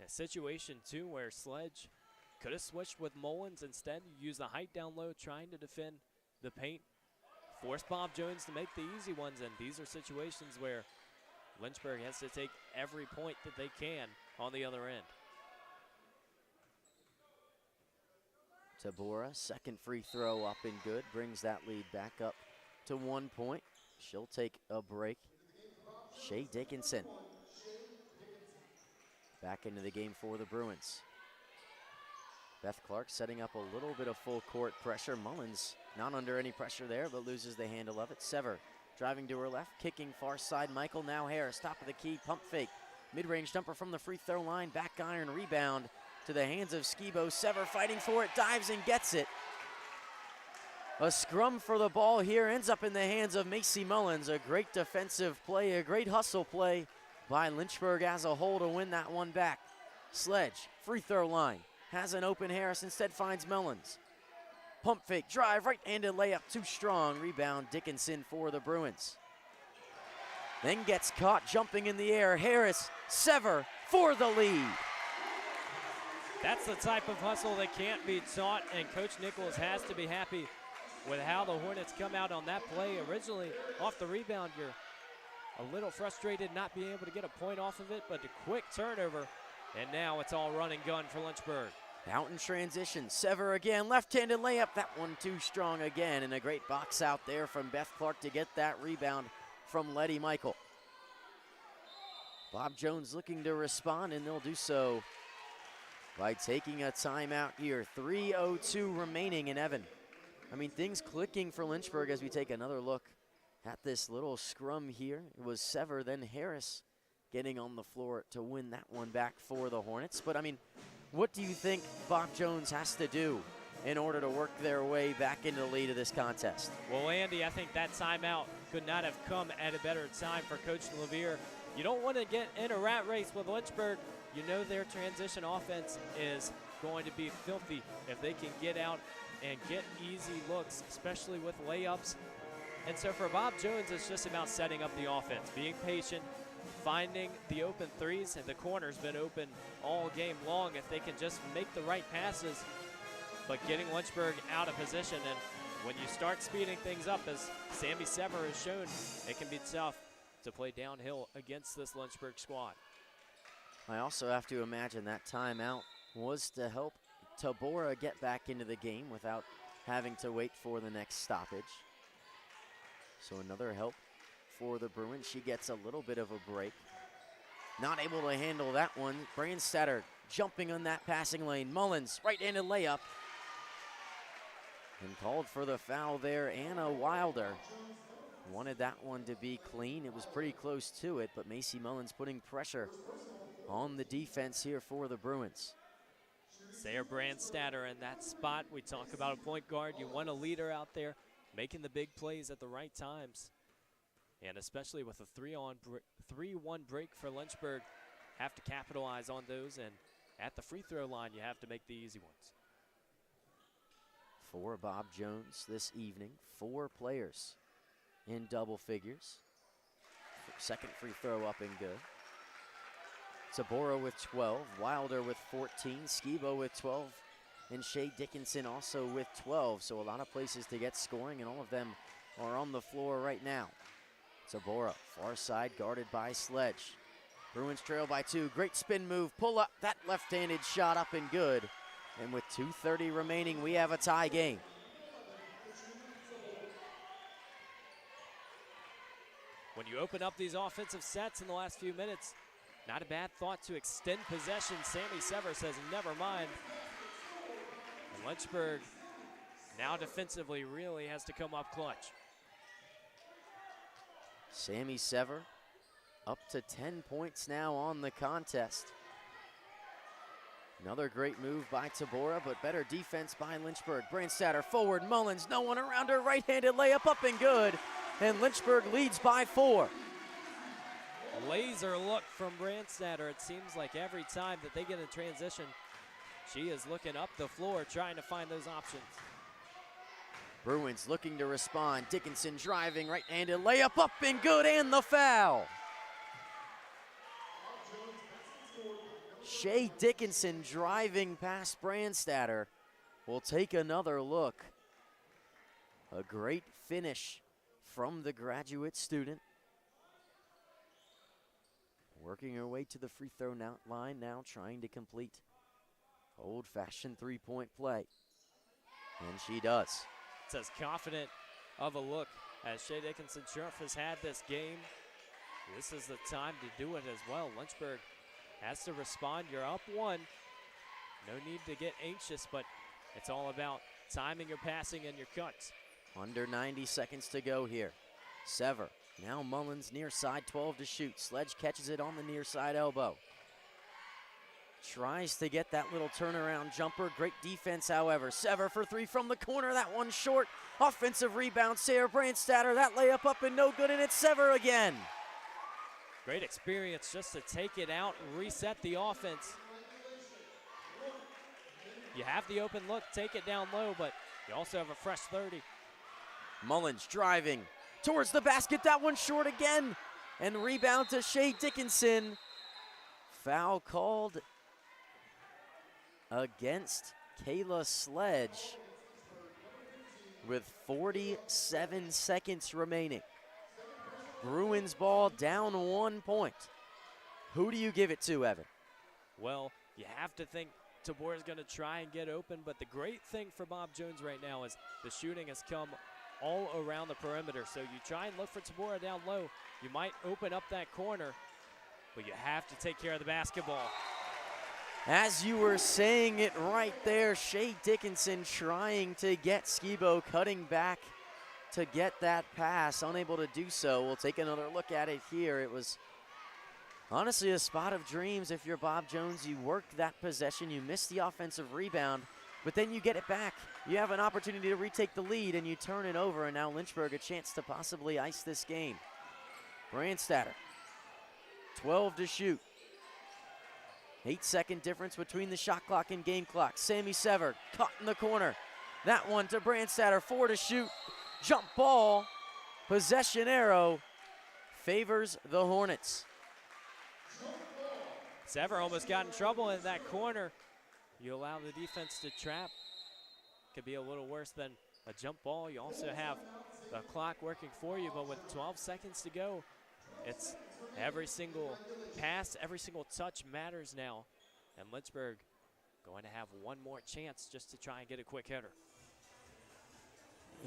A situation, too, where Sledge could have switched with Mullins. Instead, use the height down low, trying to defend the paint. Force Bob Jones to make the easy ones, and these are situations where Lynchburg has to take every point that they can on the other end. Tabora, second free throw up and good, brings that lead back up to 1 point. She'll take a break. Shea Dickinson back into the game for the Bruins. Beth Clark setting up a little bit of full court pressure. Mullins not under any pressure there, but loses the handle of it. Sever driving to her left, kicking far side. Michael, now Harris, top of the key, pump fake. Mid-range jumper from the free throw line, back iron rebound to the hands of Skibo. Sever fighting for it, dives and gets it. A scrum for the ball here, ends up in the hands of Macy Mullins. A great defensive play, a great hustle play by Lynchburg as a whole to win that one back. Sledge, free throw line. Has an open Harris, instead finds Mullins. Pump fake, drive, right-handed layup, too strong. Rebound, Dickinson for the Bruins. then gets caught jumping in the air. Harris, Sever for the lead. That's the type of hustle that can't be taught, and Coach Nichols has to be happy with how the Hornets come out on that play. Originally, off the rebound, you're a little frustrated not being able to get a point off of it, but a quick turnover, and now it's all run and gun for Lynchburg. Out in transition, Sever again, left-handed layup. That one too strong again, and a great box out there from Beth Clark to get that rebound from Letty Michael. Bob Jones looking to respond, and they'll do so by taking a timeout here. 3:02 remaining in Evan. I mean, things clicking for Lynchburg as we take another look at this little scrum here. It was Sever, then Harris getting on the floor to win that one back for the Hornets. But, I mean, what do you think Bob Jones has to do in order to work their way back into the lead of this contest? Well, Andy, I think that timeout could not have come at a better time for Coach Levere. You don't want to get in a rat race with Lynchburg. You know their transition offense is going to be filthy if they can get out and get easy looks, especially with layups. And so for Bob Jones, it's just about setting up the offense, being patient, finding the open threes, and the corner's been open all game long if they can just make the right passes, but getting Lynchburg out of position. And when you start speeding things up, as Sammy Sever has shown, it can be tough to play downhill against this Lynchburg squad. I also have to imagine that timeout was to help Tabora get back into the game without having to wait for the next stoppage. So another help for the Bruins. She gets a little bit of a break. Not able to handle that one. Brandstatter jumping on that passing lane. Mullins, right-handed layup. And called for the foul there, Anna Wilder. Wanted that one to be clean. It was pretty close to it, but Macy Mullins putting pressure on the defense here for the Bruins. Sarah Brandstatter in that spot. We talk about a point guard. You want a leader out there making the big plays at the right times. And especially with a 3-1 break for Lynchburg, have to capitalize on those. And at the free throw line, you have to make the easy ones. For Bob Jones this evening, 4 players in double figures. Second free throw up and good. Tabora with 12, Wilder with 14, Skibo with 12, and Shea Dickinson also with 12. So a lot of places to get scoring, and all of them are on the floor right now. Tabora, far side, guarded by Sledge. Bruins trail by 2, great spin move, pull up, that left-handed shot up and good. And with 2:30 remaining, we have a tie game. When you open up these offensive sets in the last few minutes, not a bad thought to extend possession. Sammy Sever says, never mind. And Lynchburg now defensively really has to come up clutch. Sammy Sever up to 10 points now on the contest. Another great move by Tabora, but better defense by Lynchburg. Brandstatter forward, Mullins, no one around her, right-handed layup up and good. And Lynchburg leads by 4. Laser look from Brandstatter. It seems like every time that they get in transition, she is looking up the floor trying to find those options. Bruins looking to respond. Dickinson driving, right-handed layup up and good, and the foul. Shea Dickinson driving past Brandstatter. We'll take another look. A great finish from the graduate student. Working her way to the free throw line now, trying to complete old-fashioned three-point play. And she does. It's as confident of a look as Shea Dickinson Sheriff has had this game. This is the time to do it as well. Lynchburg has to respond. You're up 1. No need to get anxious, but it's all about timing your passing and your cuts. Under 90 seconds to go here. Sever, now Mullins near side, 12 to shoot. Sledge catches it on the near side elbow. Tries to get that little turnaround jumper. Great defense, however. Sever for 3 from the corner. That one short. Offensive rebound. Sarah Brandstatter. That layup up and no good, and it's Sever again. Great experience just to take it out and reset the offense. You have the open look, take it down low, but you also have a fresh 30. Mullins driving towards the basket. That one short again. And rebound to Shea Dickinson. Foul called against Kayla Sledge with 47 seconds remaining. Bruins ball down 1 point. Who do you give it to, Evan? Well, you have to think Tabora's going to try and get open, but the great thing for Bob Jones right now is the shooting has come all around the perimeter. So you try and look for Tabora down low. You might open up that corner, but you have to take care of the basketball. As you were saying it right there, Shea Dickinson trying to get Skibo cutting back to get that pass, unable to do so. We'll take another look at it here. It was honestly a spot of dreams if you're Bob Jones. You work that possession, you miss the offensive rebound, but then you get it back. You have an opportunity to retake the lead and you turn it over, and now Lynchburg a chance to possibly ice this game. Brandstatter, 12 to shoot. 8-second difference between the shot clock and game clock. Sammy Sever caught in the corner. That one to Brandstatter, 4 to shoot. Jump ball, possession arrow, favors the Hornets. Sever almost got in trouble in that corner. You allow the defense to trap. Could be a little worse than a jump ball. You also have the clock working for you, but with 12 seconds to go, it's every single pass, every single touch matters now. And Lynchburg going to have one more chance just to try and get a quick hitter.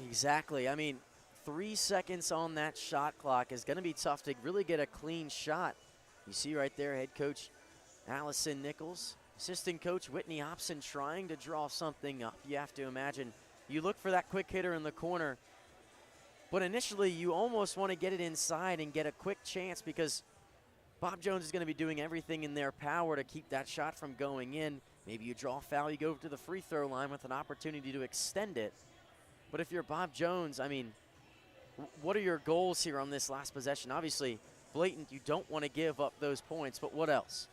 Exactly. I mean, 3 seconds on that shot clock is going to be tough to really get a clean shot. You see right there, head coach Allison Nichols, assistant coach Whitney Hobson trying to draw something up. You have to imagine you look for that quick hitter in the corner, but initially you almost want to get it inside and get a quick chance because Bob Jones is going to be doing everything in their power to keep that shot from going in. Maybe you draw a foul, you go to the free throw line with an opportunity to extend it. But if you're Bob Jones, I mean, what are your goals here on this last possession? Obviously, blatant, you don't want to give up those points, but what else?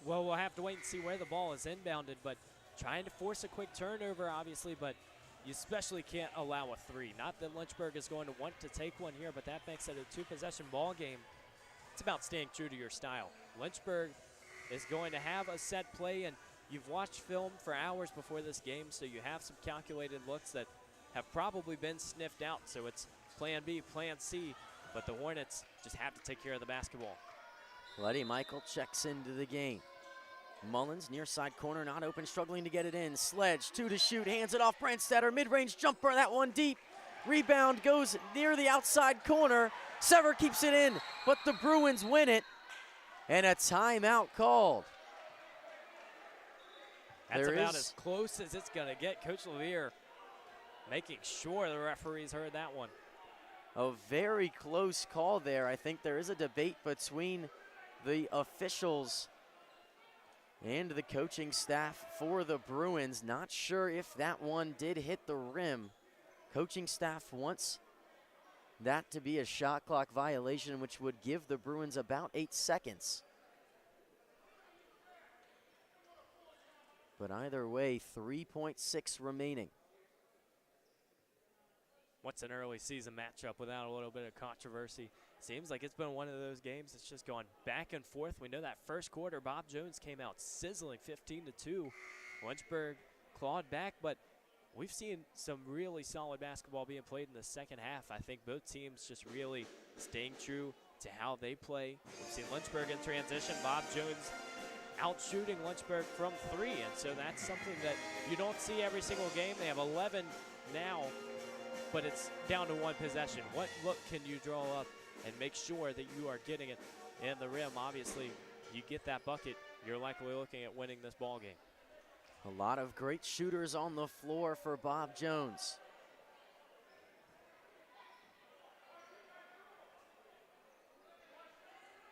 Well, we'll have to wait and see where the ball is inbounded, but trying to force a quick turnover, obviously, but you especially can't allow a three. Not that Lynchburg is going to want to take one here, but that makes it a two-possession ball game. It's about staying true to your style. Lynchburg is going to have a set play, and you've watched film for hours before this game, so you have some calculated looks that have probably been sniffed out. So it's plan B, plan C, but the Hornets just have to take care of the basketball. Letty Michael checks into the game. Mullins, near side corner, not open, struggling to get it in. Sledge, 2 to shoot, hands it off. Brandstatter, mid-range jumper, that one deep. Rebound goes near the outside corner. Sever keeps it in, but the Bruins win it, and a timeout called. That's about as close as it's going to get. Coach Levere making sure the referees heard that one. A very close call there. I think there is a debate between the officials and the coaching staff for the Bruins. Not sure if that one did hit the rim. Coaching staff wants that to be a shot clock violation, which would give the Bruins about 8 seconds. But either way, 3.6 remaining. What's an early season matchup without a little bit of controversy? Seems like it's been one of those games that's just gone back and forth. We know that first quarter, Bob Jones came out sizzling 15-2. Lynchburg clawed back, but we've seen some really solid basketball being played in the second half. I think both teams just really staying true to how they play. We've seen Lynchburg in transition. Bob Jones out shooting Lynchburg from three, and so that's something that you don't see every single game. They have 11 now, but it's down to one possession. What look can you draw up and make sure that you are getting it in the rim? Obviously, you get that bucket, you're likely looking at winning this ball game. A lot of great shooters on the floor for Bob Jones.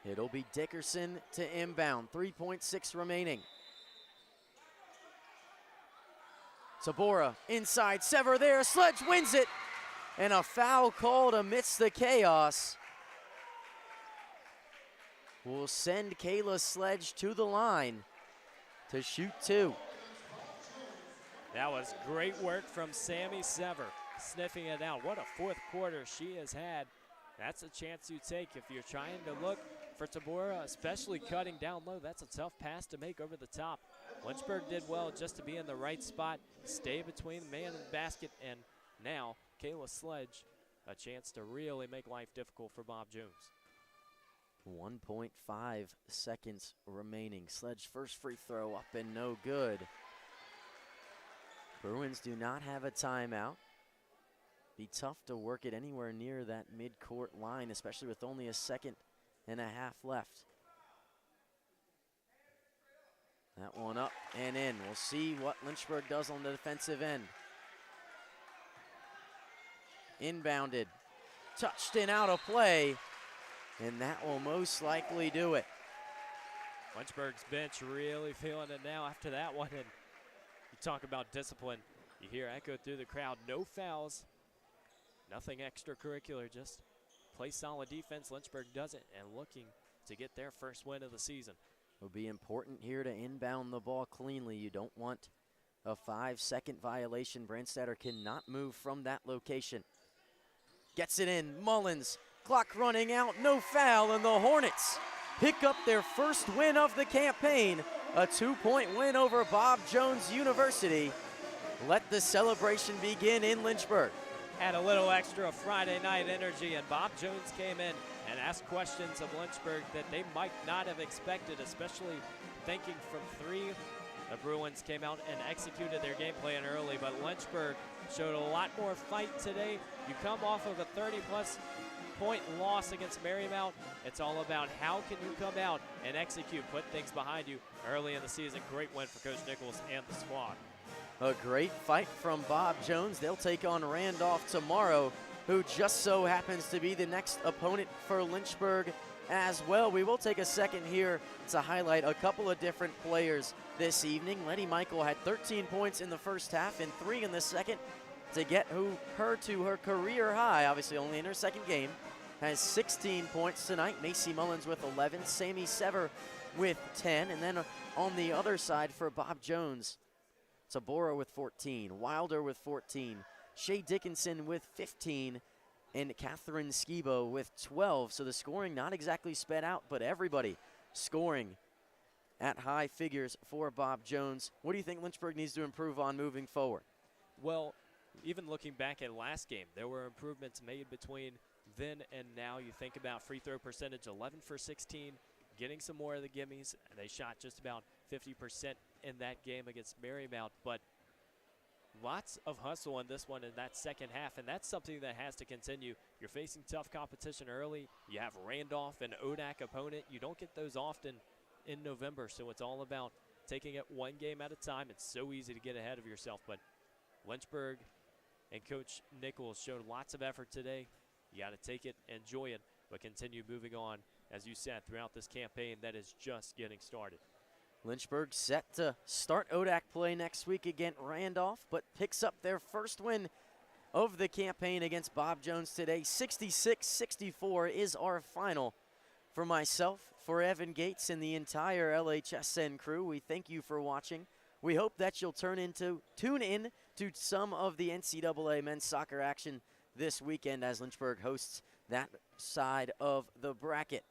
It'll be Dickerson to inbound, 3.6 remaining. Tabora inside, Sever there, Sledge wins it, and a foul called amidst the chaos will send Kayla Sledge to the line to shoot 2. That was great work from Sammy Sever, sniffing it out. What a fourth quarter she has had. That's a chance you take if you're trying to look for Tabora, especially cutting down low. That's a tough pass to make over the top. Lynchburg did well just to be in the right spot, stay between the man and the basket, and now Kayla Sledge, a chance to really make life difficult for Bob Jones. 1.5 seconds remaining. Sledge first free throw up and no good. Bruins do not have a timeout. Be tough to work it anywhere near that mid-court line, especially with only a second and a half left. That one up and in. We'll see what Lynchburg does on the defensive end. Inbounded, touched in, out of play, and that will most likely do it. Lynchburg's bench really feeling it now after that one. And you talk about discipline. You hear echoed through the crowd. No fouls, nothing extracurricular, just play solid defense. Lynchburg does it and looking to get their first win of the season. It'll be important here to inbound the ball cleanly. You don't want a 5-second violation. Brandstatter cannot move from that location. Gets it in, Mullins, clock running out, no foul, and the Hornets pick up their first win of the campaign, a 2-point win over Bob Jones University. Let the celebration begin in Lynchburg. Had a little extra Friday night energy, and Bob Jones came in and asked questions of Lynchburg that they might not have expected, especially thinking from three. The Bruins came out and executed their game plan early, but Lynchburg showed a lot more fight today. You come off of a 30-plus point loss against Marymount. It's all about how can you come out and execute, put things behind you early in the season. Great win for Coach Nichols and the squad. A great fight from Bob Jones. They'll take on Randolph tomorrow, who just so happens to be the next opponent for Lynchburg as well. We will take a second here to highlight a couple of different players this evening. Letty Michael had 13 points in the first half and 3 in the second to get her to her career high, obviously only in her second game. Has 16 points tonight. Macy Mullins with 11, Sammy Sever with 10, and then on the other side for Bob Jones, Tabora with 14, Wilder with 14, Shay Dickinson with 15, and Catherine Skibo with 12. So the scoring not exactly sped out, but everybody scoring at high figures for Bob Jones. What do you think Lynchburg needs to improve on moving forward? Well, even looking back at last game, there were improvements made between then and now. You think about free throw percentage, 11 for 16, getting some more of the gimmies. They shot just about 50% in that game against Marymount, but lots of hustle in this one in that second half, and that's something that has to continue. You're facing tough competition early. You have Randolph, an ODAC opponent. You don't get those often in November, so it's all about taking it one game at a time. It's so easy to get ahead of yourself, but Lynchburg and Coach Nichols showed lots of effort today. You got to take it, enjoy it, but continue moving on, as you said, throughout this campaign that is just getting started. Lynchburg set to start ODAC play next week against Randolph, but picks up their first win of the campaign against Bob Jones today. 66-64 is our final. For myself, for Evan Gates, and the entire LHSN crew, we thank you for watching. We hope that you'll tune in to some of the NCAA men's soccer action this weekend as Lynchburg hosts that side of the bracket.